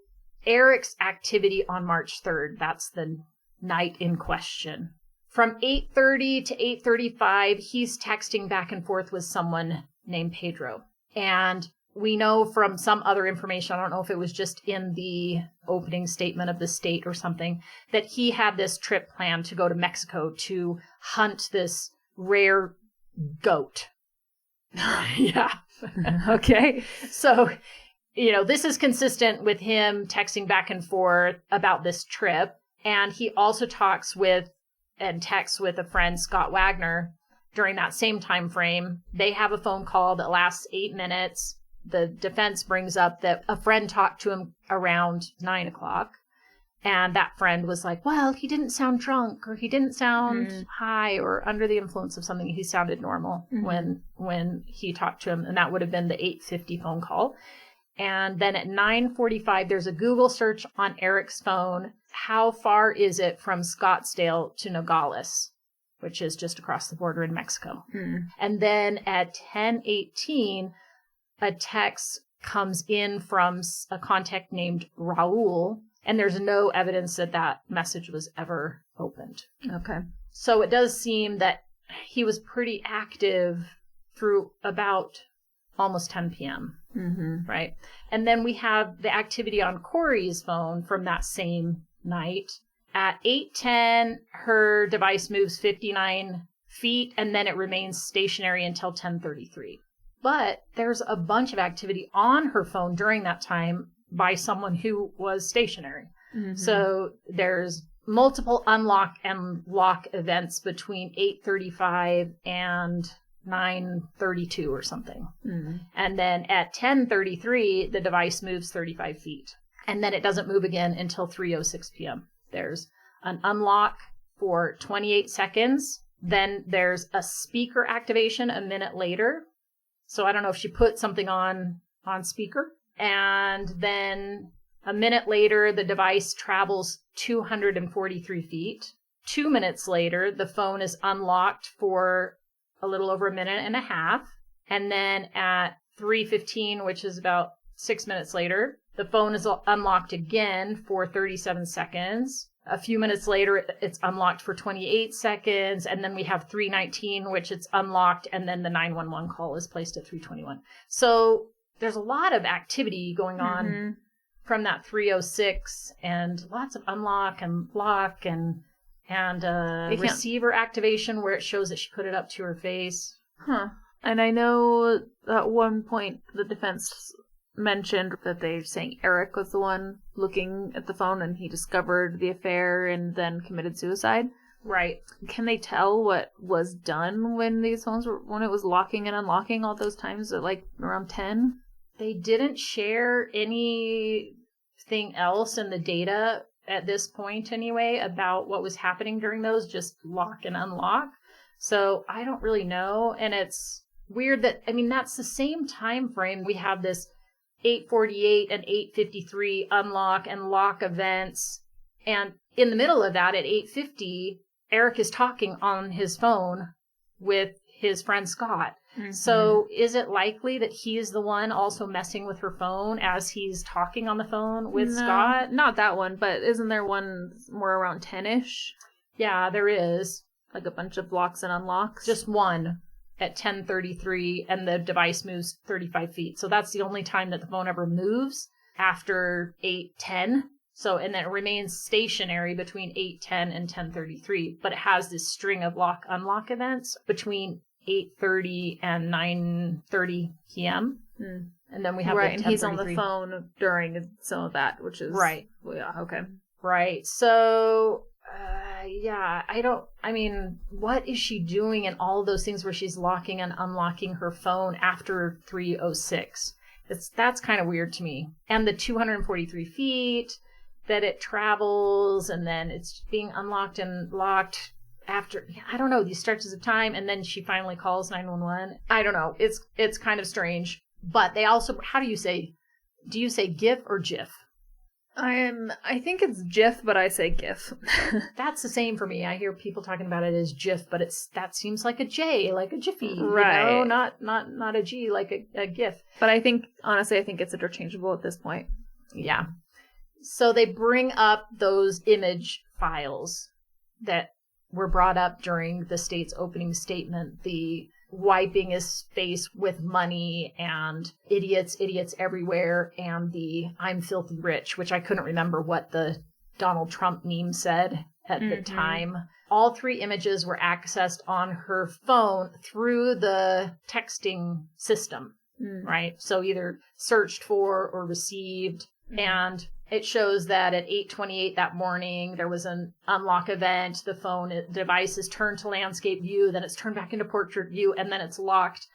Eric's activity on March 3rd. That's the night in question. From 8:30 to 8:35, he's texting back and forth with someone named Pedro. And we know from some other information, I don't know if it was just in the opening statement of the state or something, that he had this trip planned to go to Mexico to hunt this rare goat. Yeah. Okay. So, this is consistent with him texting back and forth about this trip. And he also texts with a friend, Scott Wagner, during that same time frame. They have a phone call that lasts 8 minutes. The defense brings up that a friend talked to him around 9 o'clock. And that friend was like, well, he didn't sound drunk, or he didn't sound high or under the influence of something. He sounded normal when he talked to him. And that would have been the 8:50 phone call. And then at 9:45, there's a Google search on Eric's phone. How far is it from Scottsdale to Nogales, which is just across the border in Mexico? And then at 10:18, a text comes in from a contact named Raul And there's no evidence that that message was ever opened. Okay. So it does seem that he was pretty active through about almost 10 p.m. Mm-hmm. Right? And then we have the activity on Kouri's phone from that same night. At 8:10, her device moves 59 feet, and then it remains stationary until 10:33. But there's a bunch of activity on her phone during that time by someone who was stationary. Mm-hmm. So there's multiple unlock and lock events between 8:35 and 9:32 or something. Mm-hmm. And then at 10:33, the device moves 35 feet. And then it doesn't move again until 3:06 p.m. There's an unlock for 28 seconds. Then there's a speaker activation a minute later. So I don't know if she put something on speaker. And then a minute later, the device travels 243 feet. 2 minutes later, the phone is unlocked for a little over a minute and a half. And then at 3:15, which is about 6 minutes later, the phone is unlocked again for 37 seconds. A few minutes later, it's unlocked for 28 seconds. And then we have 3:19, which it's unlocked. And then the 911 call is placed at 3:21. So there's a lot of activity going on from that 3:06, and lots of unlock and lock and receiver activation where it shows that she put it up to her face. Huh. And I know at one point the defense mentioned that they're saying Eric was the one looking at the phone and he discovered the affair and then committed suicide. Right. Can they tell what was done when these phones were, when it was locking and unlocking all those times at like around 10? They didn't share anything else in the data at this point anyway about what was happening during those, just lock and unlock. So I don't really know. And it's weird that, I mean, that's the same time frame. We have this 8:48 and 8:53 unlock and lock events. And in the middle of that at 8:50, Eric is talking on his phone with his friend Scott. Mm-hmm. So is it likely that he is the one also messing with her phone as he's talking on the phone with Scott? Not that one, but isn't there one more around 10-ish? Yeah, there is. Like a bunch of locks and unlocks? Just one at 10:33, and the device moves 35 feet. So that's the only time that the phone ever moves after 8:10. So, and then it remains stationary between 8:10 and 10:33, but it has this string of lock-unlock events between 8:30 and 9:30 p.m. And then we have right, and he's on the phone during some of that, which is right. Well, yeah, okay, right. So, yeah, I mean, what is she doing in all of those things where she's locking and unlocking her phone after 3:06? That's kind of weird to me. And the 243 feet that it travels, and then it's being unlocked and locked after, I don't know, these stretches of time, and then she finally calls 911. I don't know. It's kind of strange. But they also, how do you say GIF or GIF? I think it's GIF, but I say GIF. That's the same for me. I hear people talking about it as GIF, but that seems like a J, like a Jiffy, right? You know? Not a G, like a GIF. But I think, honestly, it's interchangeable at this point. Yeah. So they bring up those image files that were brought up during the state's opening statement, the wiping his face with money and idiots everywhere, and the I'm filthy rich, which I couldn't remember what the Donald Trump meme said at the time. All three images were accessed on her phone through the texting system, right? So either searched for or received. And it shows that at 8:28 that morning, there was an unlock event. The device is turned to landscape view, then it's turned back into portrait view, and then it's locked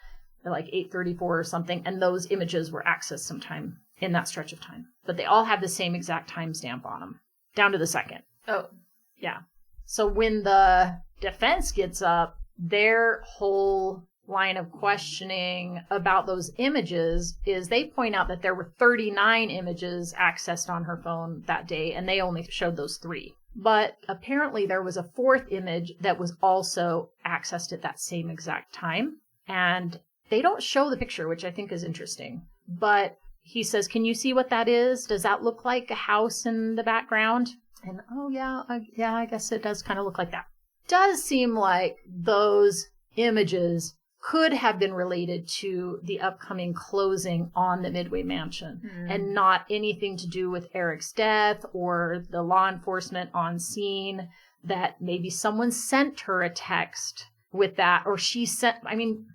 at like 8:34 or something. And those images were accessed sometime in that stretch of time. But they all have the same exact timestamp on them, down to the second. Oh, yeah. So when the defense gets up, their whole line of questioning about those images is they point out that there were 39 images accessed on her phone that day, and they only showed those 3. But apparently there was a 4th image that was also accessed at that same exact time. And they don't show the picture, which I think is interesting. But he says, can you see what that is? Does that look like a house in the background? And, oh, yeah, I guess it does kind of look like that. Does seem like those images could have been related to the upcoming closing on the Midway Mansion and not anything to do with Eric's death or the law enforcement on scene, that maybe someone sent her a text with that, or she sent, I mean,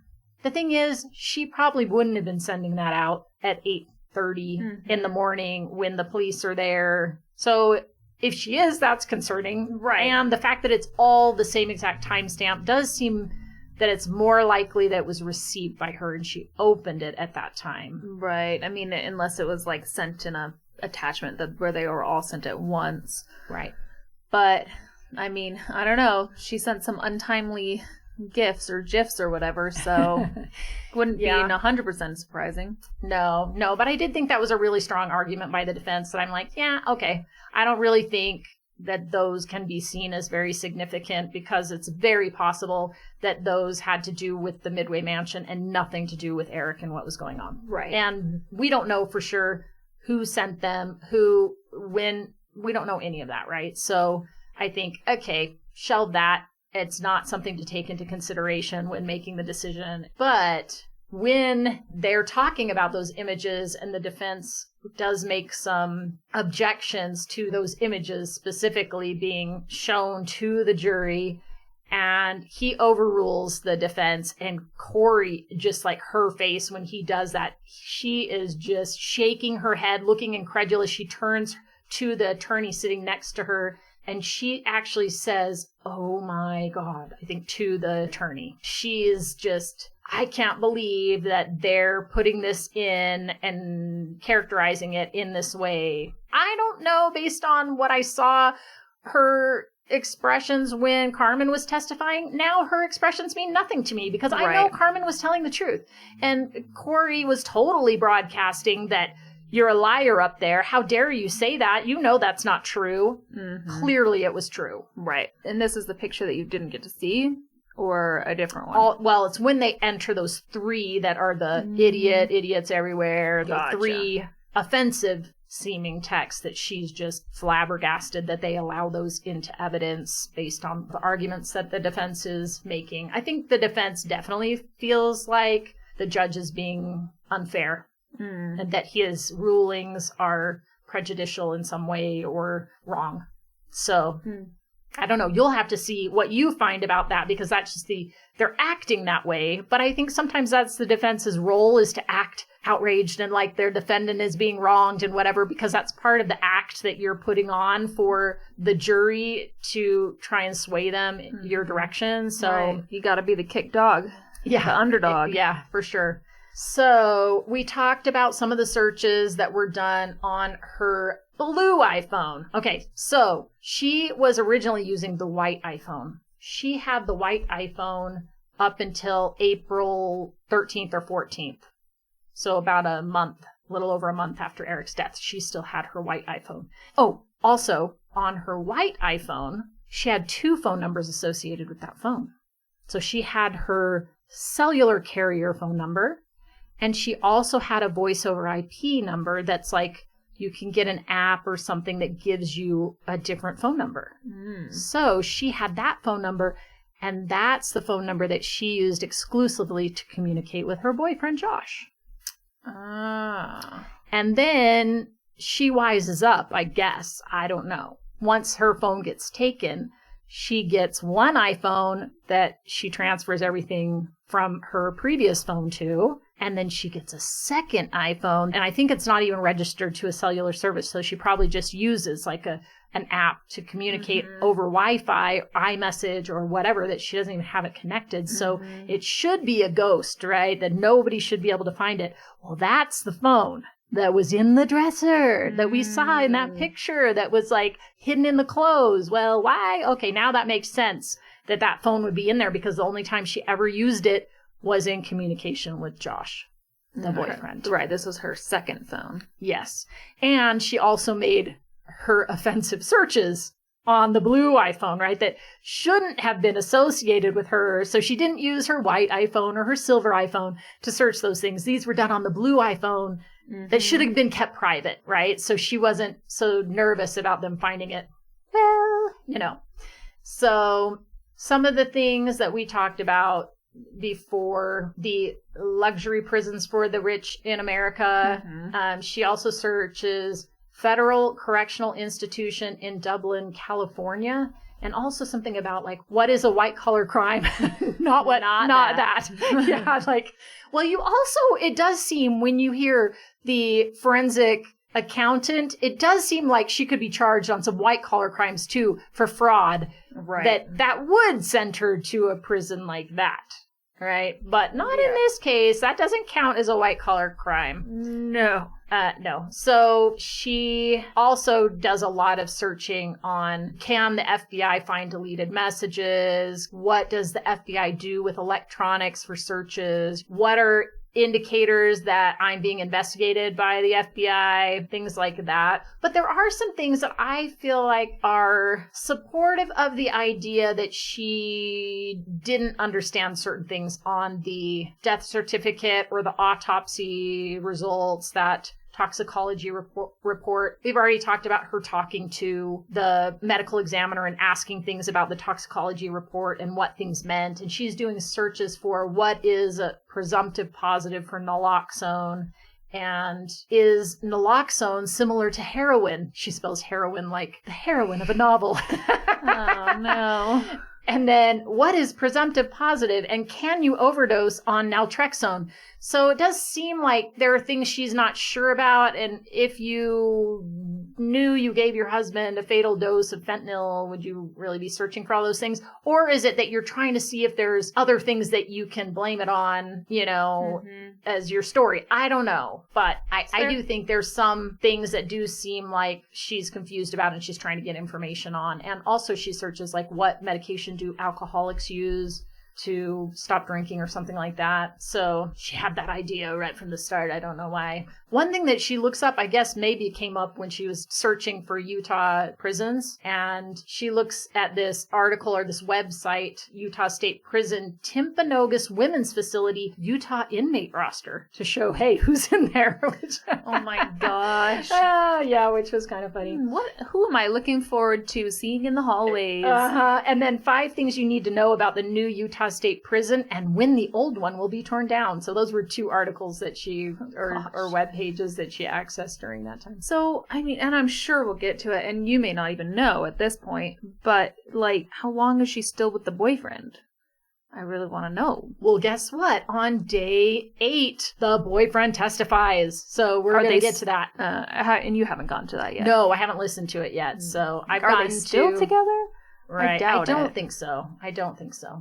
the thing is, she probably wouldn't have been sending that out at 8:30 in the morning when the police are there. So if she is, that's concerning. Right. And the fact that it's all the same exact timestamp does seem that it's more likely that it was received by her and she opened it at that time. Right. I mean, unless it was like sent in a attachment where they were all sent at once. Right. But, I mean, I don't know. She sent some untimely gifts or GIFs or whatever, so wouldn't be 100% surprising. No, but I did think that was a really strong argument by the defense that I'm like, yeah, okay. I don't really think that those can be seen as very significant because it's very possible that those had to do with the Midway Mansion and nothing to do with Eric and what was going on. Right. And we don't know for sure who sent them, when, we don't know any of that, right? So I think, okay, shelve that. It's not something to take into consideration when making the decision. But when they're talking about those images and the defense does make some objections to those images specifically being shown to the jury, and he overrules the defense, and Kouri, just like her face when he does that, she is just shaking her head, looking incredulous. She turns to the attorney sitting next to her, and she actually says, oh my God, I think to the attorney. She is just, I can't believe that they're putting this in and characterizing it in this way. I don't know, based on what I saw, her expressions when Carmen was testifying, now her expressions mean nothing to me because I know Carmen was telling the truth. And Kouri was totally broadcasting that you're a liar up there. How dare you say that? You know that's not true. Mm-hmm. Clearly it was true. Right. And this is the picture that you didn't get to see? Or a different one? Well, it's when they enter those three that are the idiots everywhere, the three offensive seeming texts that she's just flabbergasted that they allow those into evidence based on the arguments that the defense is making. I think the defense definitely feels like the judge is being unfair. And that his rulings are prejudicial in some way or wrong. So, I don't know. You'll have to see what you find about that because that's just they're acting that way. But I think sometimes that's the defense's role, is to act outraged and like their defendant is being wronged and whatever, because that's part of the act that you're putting on for the jury to try and sway them in your direction. So you got to be the kick dog. Yeah. The underdog. Yeah, for sure. So we talked about some of the searches that were done on her blue iPhone. Okay, so she was originally using the white iPhone. She had the white iPhone up until April 13th or 14th. So about a little over a month after Eric's death, she still had her white iPhone. Oh, also on her white iPhone, she had 2 phone numbers associated with that phone. So she had her cellular carrier phone number, and she also had a voice over IP number that's like, you can get an app or something that gives you a different phone number. So she had that phone number, and that's the phone number that she used exclusively to communicate with her boyfriend, Josh. And then she wises up, I guess. I don't know. Once her phone gets taken, she gets one iPhone that she transfers everything from her previous phone to, and then she gets a second iPhone, and I think it's not even registered to a cellular service, so she probably just uses like an app to communicate over Wi-Fi, iMessage, or whatever, that she doesn't even have it connected. So it should be a ghost, right? That nobody should be able to find it. Well, that's the phone that was in the dresser that we saw in that picture that was like hidden in the clothes. Well, why? Okay, now that makes sense that phone would be in there because the only time she ever used it was in communication with Josh, the boyfriend. Right, this was her second phone. Yes. And she also made her offensive searches on the blue iPhone, right, that shouldn't have been associated with her. So she didn't use her white iPhone or her silver iPhone to search those things. These were done on the blue iPhone that should have been kept private, right? So she wasn't so nervous about them finding it. Well, So some of the things that we talked about before, the luxury prisons for the rich in America. She also searches Federal Correctional Institution in Dublin, California. And also something about, like, what is a white-collar crime? not that. Yeah, like, well, it does seem, when you hear the forensic accountant, it does seem like she could be charged on some white-collar crimes, too, for fraud. Right. That would send her to a prison like that, right? But not in this case. That doesn't count as a white-collar crime. No. No. So she also does a lot of searching on, can the FBI find deleted messages? What does the FBI do with electronics for searches? What are indicators that I'm being investigated by the FBI? Things like that. But there are some things that I feel like are supportive of the idea that she didn't understand certain things on the death certificate or the autopsy results, that toxicology report. We've already talked about her talking to the medical examiner and asking things about the toxicology report and what things meant. And she's doing searches for what is a presumptive positive for naloxone. And is naloxone similar to heroin? She spells heroin like the heroine of a novel. Oh, no. And then, what is presumptive positive, and can you overdose on naltrexone? So it does seem like there are things she's not sure about, and if you knew you gave your husband a fatal dose of fentanyl, would you really be searching for all those things? Or is it that you're trying to see if there's other things that you can blame it on, as your story? I don't know, but I do think there's some things that do seem like she's confused about and she's trying to get information on. And also she searches, like, what medication do alcoholics use to stop drinking or something like that. So she had that idea right from the start. I don't know why. One thing that she looks up, I guess maybe it came up when she was searching for Utah prisons, and she looks at this article or this website, Utah State Prison Timpanogos Women's Facility Utah inmate roster, to show, hey, who's in there? Oh my gosh. Yeah, which was kind of funny. Who am I looking forward to seeing in the hallways? And then 5 things you need to know about the new Utah State Prison and when the old one will be torn down. So those were 2 articles that she, or web pages that she accessed during that time. So, I mean, and I'm sure we'll get to it, and you may not even know at this point, but, like, how long is she still with the boyfriend? I really want to know. Well, guess what? On day 8, the boyfriend testifies. So we're going to get to that. And you haven't gone to that yet? No, I haven't listened to it yet. So I've gotten to... Are they still together? Right. I don't think so.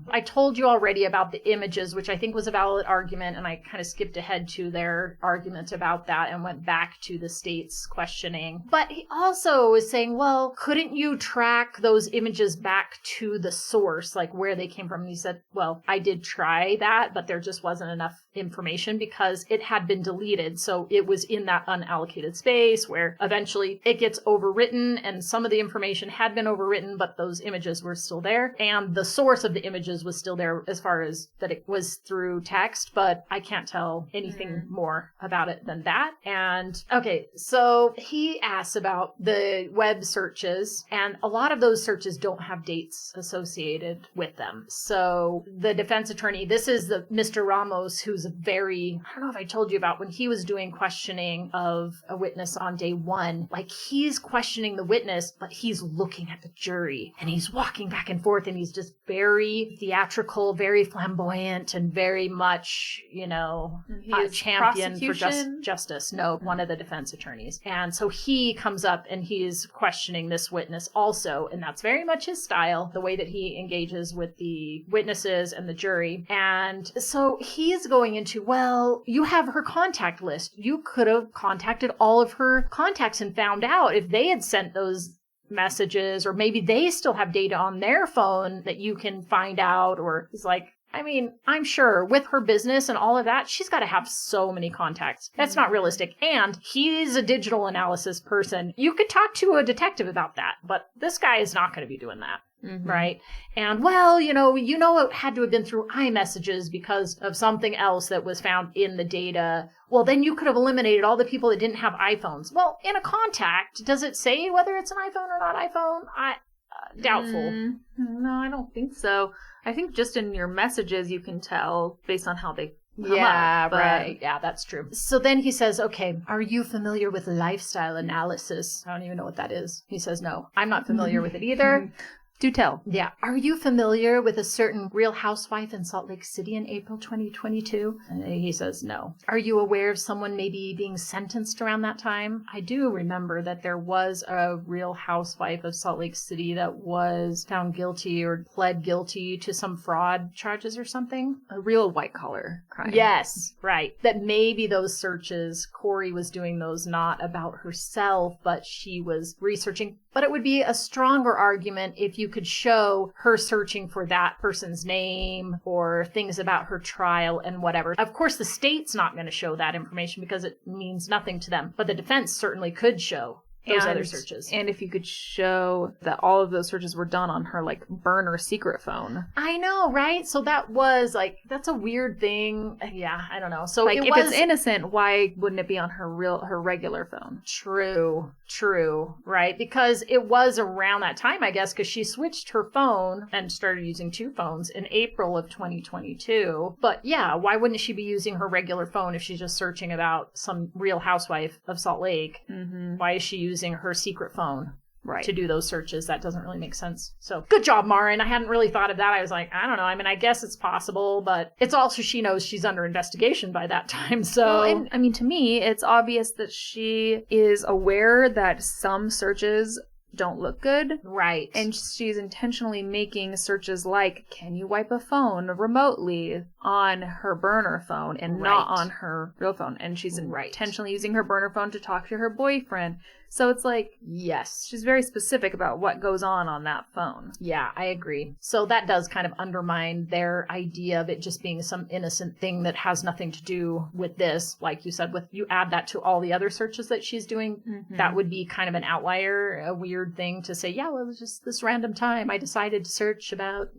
I told you already about the images, which I think was a valid argument, and I kind of skipped ahead to their argument about that and went back to the state's questioning. But he also was saying, well, couldn't you track those images back to the source, like where they came from? And he said, well, I did try that, but there just wasn't enough information because it had been deleted. So it was in that unallocated space where eventually it gets overwritten, and some of the information had been overwritten, but those images were still there, and the source of the images was still there as far as that it was through text, but I can't tell anything more about it than that. And okay, so he asks about the web searches, and a lot of those searches don't have dates associated with them. So the defense attorney, this is the Mr. Ramos, who's a very, I don't know if I told you about when he was doing questioning of a witness on day 1, like he's questioning the witness, but he's looking at the jury, and he's walking back and forth, and he's just very theatrical, very flamboyant, and very much, a champion for justice. No, one of the defense attorneys. And so he comes up and he's questioning this witness also, and that's very much his style, the way that he engages with the witnesses and the jury. And so he's going into, well, you have her contact list. You could have contacted all of her contacts and found out if they had sent those messages, or maybe they still have data on their phone that you can find out. Or it's like, I mean, I'm sure with her business and all of that, she's got to have so many contacts. That's not realistic. And he's a digital analysis person. You could talk to a detective about that, but this guy is not going to be doing that. right? And, well, it had to have been through iMessages because of something else that was found in the data. Well, then you could have eliminated all the people that didn't have iPhones. Well, in a contact, does it say whether it's an iPhone or not iPhone? Doubtful. No, I don't think so. I think just in your messages you can tell based on how they come up, right. Yeah, that's true. So then he says, okay, are you familiar with lifestyle analysis? I don't even know what that is. He says, no, I'm not familiar with it either. Do tell. Yeah. Are you familiar with a certain Real Housewife in Salt Lake City in April 2022? And he says, no. Are you aware of someone maybe being sentenced around that time? I do remember that there was a Real Housewife of Salt Lake City that was found guilty or pled guilty to some fraud charges or something. A real white-collar crime. Yes, right. That maybe those searches, Kouri was doing those not about herself, but she was researching. But it would be a stronger argument if you could show her searching for that person's name or things about her trial and whatever. Of course, the state's not going to show that information because it means nothing to them. But the defense certainly could show those other searches. And if you could show that all of those searches were done on her, burner secret phone. I know, right? So that was, that's a weird thing. Yeah, I don't know. So if it's innocent, why wouldn't it be on her regular phone? True, right? Because it was around that time, I guess, because she switched her phone and started using two phones in April of 2022. But yeah, why wouldn't she be using her regular phone if she's just searching about some Real Housewife of Salt Lake? Mm-hmm. Why is she using her secret phone to do those searches? That doesn't really make sense. So good job, Maryn. I hadn't really thought of that. I was like, I don't know. I mean, I guess it's possible, but it's also she knows she's under investigation by that time. So, to me, it's obvious that she is aware that some searches don't look good. Right. And she's intentionally making searches like, can you wipe a phone remotely on her burner phone and not on her real phone? And she's intentionally using her burner phone to talk to her boyfriend. So it's yes, she's very specific about what goes on that phone. Yeah, I agree. So that does kind of undermine their idea of it just being some innocent thing that has nothing to do with this. Like you said, you add that to all the other searches that she's doing, that would be kind of an outlier, a weird thing to say, yeah, well, it was just this random time I decided to search about,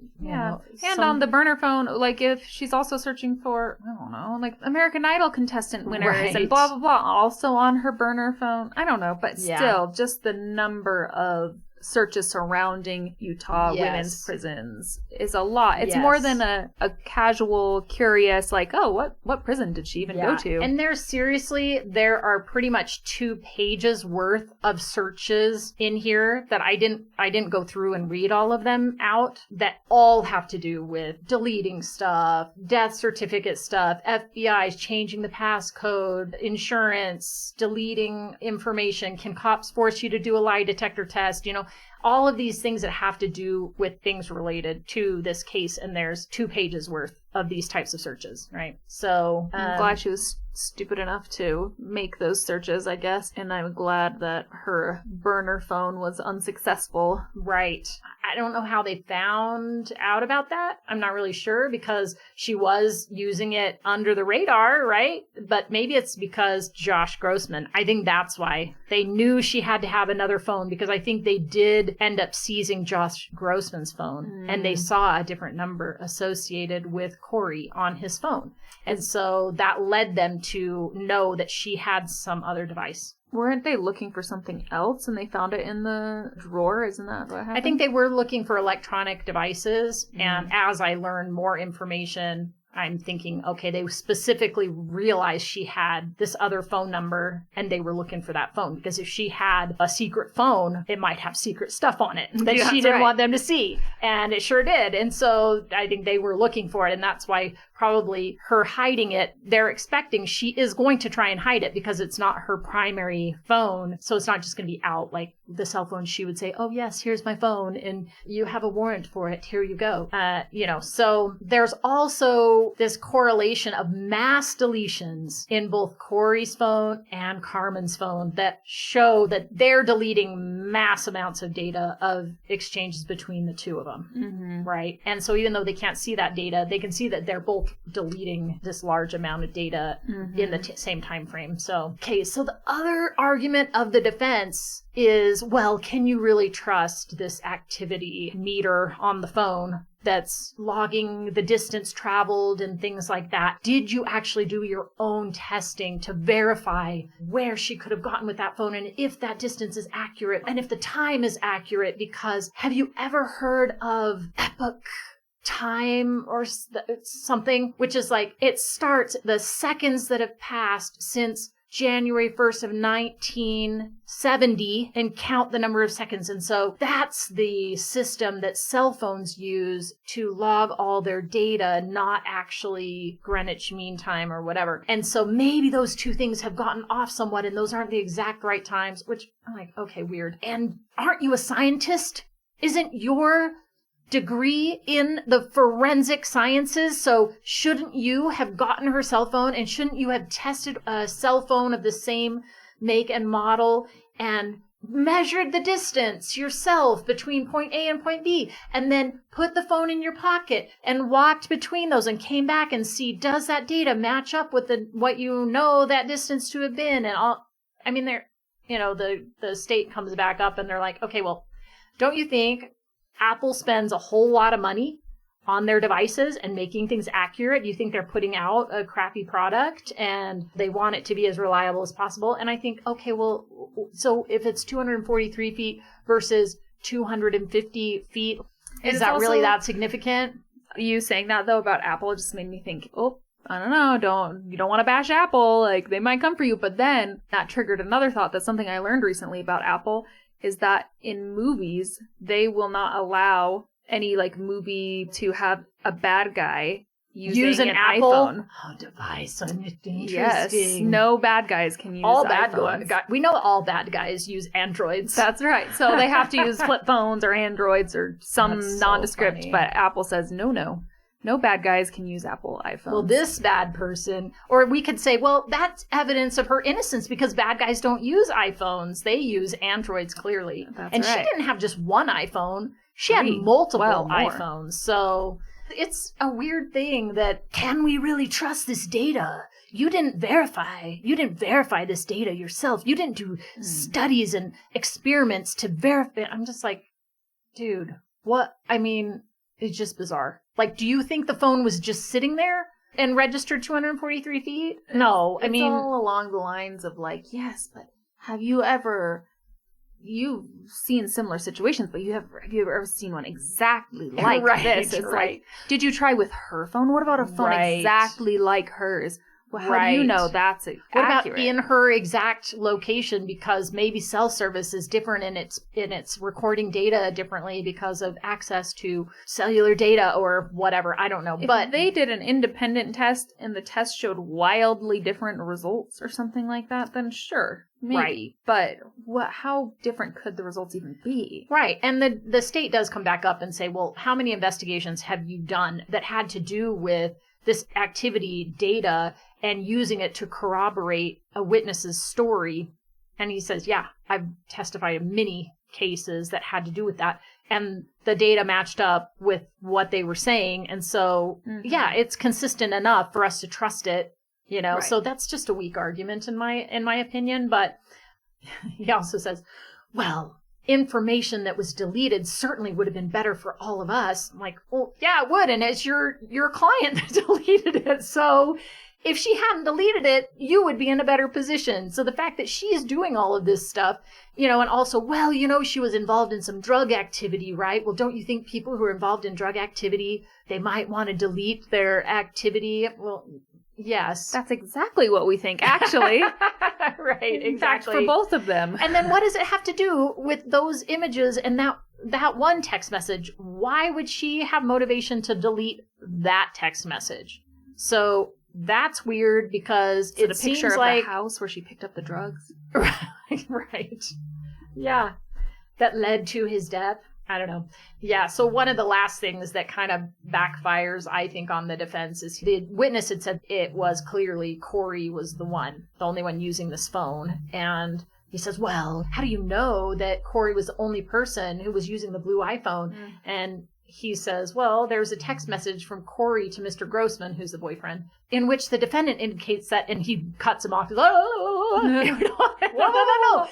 on the burner phone, if she's also searching for, I don't know, American Idol contestant winners and blah, blah, blah, also on her burner phone. I don't know, but still, just the number of searches surrounding Utah women's prisons is a lot. It's more than a casual, curious, what prison did she even go to? And there are pretty much 2 pages worth of searches in here that I didn't go through and read all of them out, that all have to do with deleting stuff, death certificate stuff, FBI changing the passcode, insurance, deleting information. Can cops force you to do a lie detector test? All of these things that have to do with things related to this case, and there's 2 pages worth of these types of searches, right? So I'm glad she was stupid enough to make those searches, I guess, and I'm glad that her burner phone was unsuccessful. Right. I don't know how they found out about that. I'm not really sure, because she was using it under the radar, right? But maybe it's because Josh Grossman. I think that's why they knew she had to have another phone, because I think they did end up seizing Josh Grossman's phone, and they saw a different number associated with Kouri on his phone. And so that led them to know that she had some other device. Weren't they looking for something else and they found it in the drawer? Isn't that what happened? I think they were looking for electronic devices. And as I learned more information, I'm thinking, okay, they specifically realized she had this other phone number and they were looking for that phone, because if she had a secret phone, it might have secret stuff on it that she didn't want them to see. And it sure did. And so I think they were looking for it. And that's why probably her hiding it, they're expecting she is going to try and hide it because it's not her primary phone. So it's not just going to be out like the cell phone. She would say, oh yes, here's my phone and you have a warrant for it. Here you go. So there's also this correlation of mass deletions in both Kouri's phone and Carmen's phone that show that they're deleting mass amounts of data of exchanges between the two of them. Right. And so even though they can't see that data, they can see that they're both like deleting this large amount of data in the same time frame. So, okay, so the other argument of the defense is, well, can you really trust this activity meter on the phone that's logging the distance traveled and things like that? Did you actually do your own testing to verify where she could have gotten with that phone and if that distance is accurate and if the time is accurate? Because have you ever heard of epoch time or something, which is like it starts the seconds that have passed since January 1st of 1970 and count the number of seconds. And so that's the system that cell phones use to log all their data, not actually Greenwich Mean Time or whatever. And so maybe those two things have gotten off somewhat and those aren't the exact right times, which I'm like, okay, weird. And aren't you a scientist? Isn't your degree in the forensic sciences? So shouldn't you have gotten her cell phone and shouldn't you have tested a cell phone of the same make and model and measured the distance yourself between point A and point B and then put the phone in your pocket and walked between those and came back and see, does that data match up with what you know that distance to have been? And all, I mean, the state comes back up and they're like, okay, well, don't you think Apple spends a whole lot of money on their devices and making things accurate? You think they're putting out a crappy product and they want it to be as reliable as possible? And I think, okay, well, so if it's 243 feet versus 250 feet, is that really that significant? You saying that, though, about Apple just made me think, oh, I don't know, you don't want to bash Apple, like, they might come for you. But then that triggered another thought. That's something I learned recently about Apple, is that in movies, they will not allow any, like, movie to have a bad guy using an Apple iPhone. Oh, device. Interesting. Yes, no bad guys can use all bad iPhones. We know all bad guys use Androids. That's right. So they have to use flip phones or Androids or some nondescript, funny. but Apple says, no. No bad guys can use Apple iPhones. Well, this bad person, or we could say, well, that's evidence of her innocence because bad guys don't use iPhones. They use Androids, clearly. That's and right. She didn't have just one iPhone. She had multiple iPhones. So it's a weird thing that, can we really trust this data? You didn't verify this data yourself. You didn't do studies and experiments to verify. I'm just like, dude, what? I mean, it's just bizarre. Like, do you think the phone was just sitting there and registered 243 feet? No, I mean, all along the lines of like, yes, but have you seen similar situations, but have you ever seen one exactly like this? It's like, did you try with her phone? What about a phone exactly like hers? Well, how do you know that's accurate? What about in her exact location? Because maybe cell service is different in its recording data differently because of access to cellular data or whatever. I don't know. But they did an independent test and the test showed wildly different results or something like that, then sure, maybe. Right. But how different could the results even be? Right. And the state does come back up and say, well, how many investigations have you done that had to do with this activity data and using it to corroborate a witness's story? And he says, yeah, I've testified in many cases that had to do with that. And the data matched up with what they were saying. And so, yeah, it's consistent enough for us to trust it, Right. So that's just a weak argument in my opinion. But he also says, well, information that was deleted certainly would have been better for all of us. I'm like, well, yeah, it would. And it's your client that deleted it. So if she hadn't deleted it, you would be in a better position. So the fact that she is doing all of this stuff, and also, well, she was involved in some drug activity, right? Well, don't you think people who are involved in drug activity, they might want to delete their activity? Well, yes. That's exactly what we think, actually. Right, in fact, for both of them. And then what does it have to do with those images and that one text message? Why would she have motivation to delete that text message? So that's weird because it seems picture like of the house where she picked up the drugs. Right. Yeah. That led to his death. I don't know. Yeah. So one of the last things that kind of backfires, I think, on the defense is the witness had said it was clearly Kouri was the only one using this phone. And he says, well, how do you know that Kouri was the only person who was using the blue iPhone? And he says, well, there's a text message from Kouri to Mr. Grossman, who's the boyfriend, in which the defendant indicates that, and he cuts him off. He's like, no.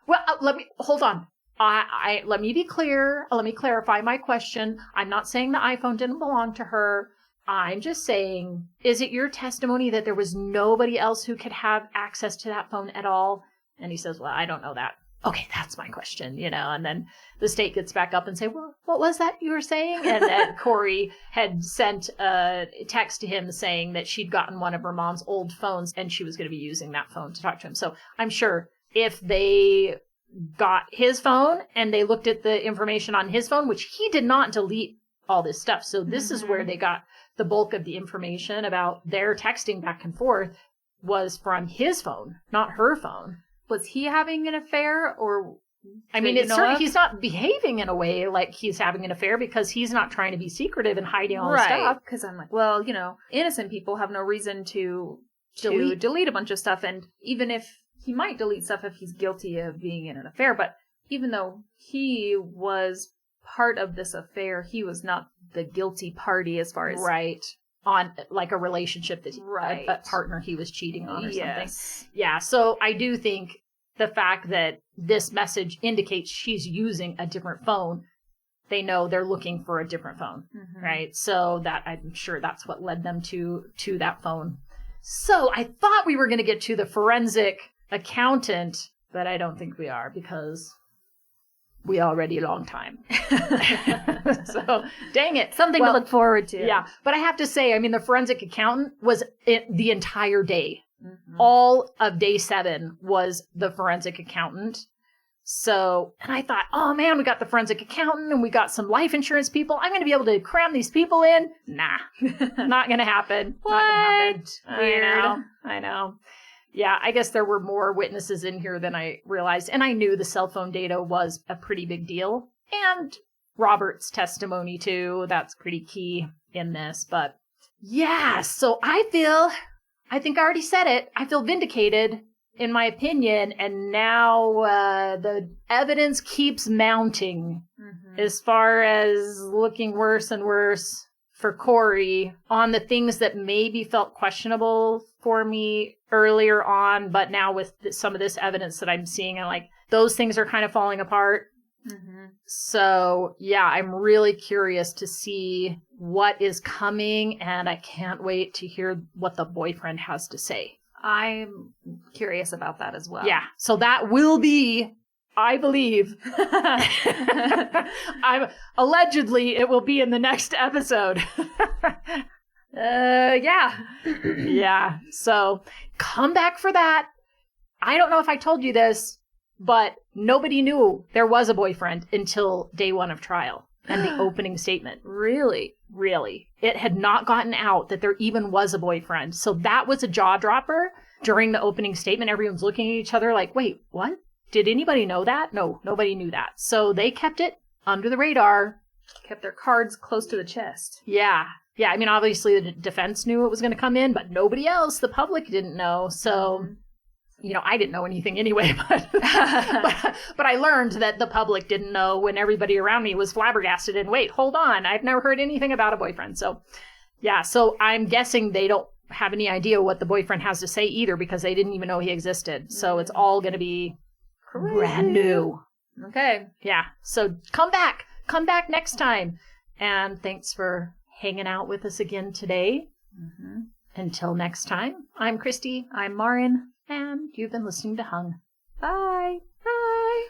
Well, hold on. Let me be clear. Let me clarify my question. I'm not saying the iPhone didn't belong to her. I'm just saying, is it your testimony that there was nobody else who could have access to that phone at all? And he says, well, I don't know that. Okay, that's my question, and then the state gets back up and say, well, what was that you were saying? And then Kouri had sent a text to him saying that she'd gotten one of her mom's old phones and she was going to be using that phone to talk to him. So I'm sure if they got his phone and they looked at the information on his phone, which he did not delete all this stuff. So this is where they got the bulk of the information about their texting back and forth was from his phone, not her phone. Was he having an affair, or? I mean, he's not behaving in a way like he's having an affair because he's not trying to be secretive and hiding all the stuff. Because I'm like, well, innocent people have no reason to delete a bunch of stuff, and even if he might delete stuff if he's guilty of being in an affair, but even though he was part of this affair, he was not the guilty party as far as on like a relationship that a partner he was cheating on or something. Yeah, so I do think the fact that this message indicates she's using a different phone, they know they're looking for a different phone, right? So that I'm sure that's what led them to that phone. So I thought we were going to get to the forensic accountant, but I don't think we are because we already long time. So, dang it. Something to look forward to. Yeah. But I have to say, I mean, the forensic accountant was the entire day. All of day 7 was the forensic accountant. So, and I thought, oh man, we got the forensic accountant and we got some life insurance people. I'm going to be able to cram these people in. Nah, not going to happen. What? Not going to happen. Weird. I know. Yeah, I guess there were more witnesses in here than I realized. And I knew the cell phone data was a pretty big deal. And Robert's testimony, too. That's pretty key in this. But yeah, so I think I already said it. I feel vindicated, in my opinion. And now the evidence keeps mounting as far as looking worse and worse for Kouri on the things that maybe felt questionable for me earlier on, but now with some of this evidence that I'm seeing, I'm like, those things are kind of falling apart. So yeah, I'm really curious to see what is coming, and I can't wait to hear what the boyfriend has to say. I'm curious about that as well. Yeah, so that will be, I believe, allegedly it will be in the next episode. Yeah. So come back for that. I don't know if I told you this, but nobody knew there was a boyfriend until day 1 of trial and the opening statement. Really? Really. It had not gotten out that there even was a boyfriend. So that was a jaw dropper during the opening statement. Everyone's looking at each other like, wait, what? Did anybody know that? No, nobody knew that. So they kept it under the radar. Kept their cards close to the chest. Yeah. Yeah, I mean, obviously the defense knew it was going to come in, but nobody else, the public didn't know. So, I didn't know anything anyway, but I learned that the public didn't know when everybody around me was flabbergasted and wait, hold on, I've never heard anything about a boyfriend. So, yeah, so I'm guessing they don't have any idea what the boyfriend has to say either because they didn't even know he existed. So it's all going to be brand new. Okay. Yeah, so come back next time. And thanks for hanging out with us again today. Until next time, I'm Christy. I'm Maryn. And you've been listening to Hung. Bye. Bye.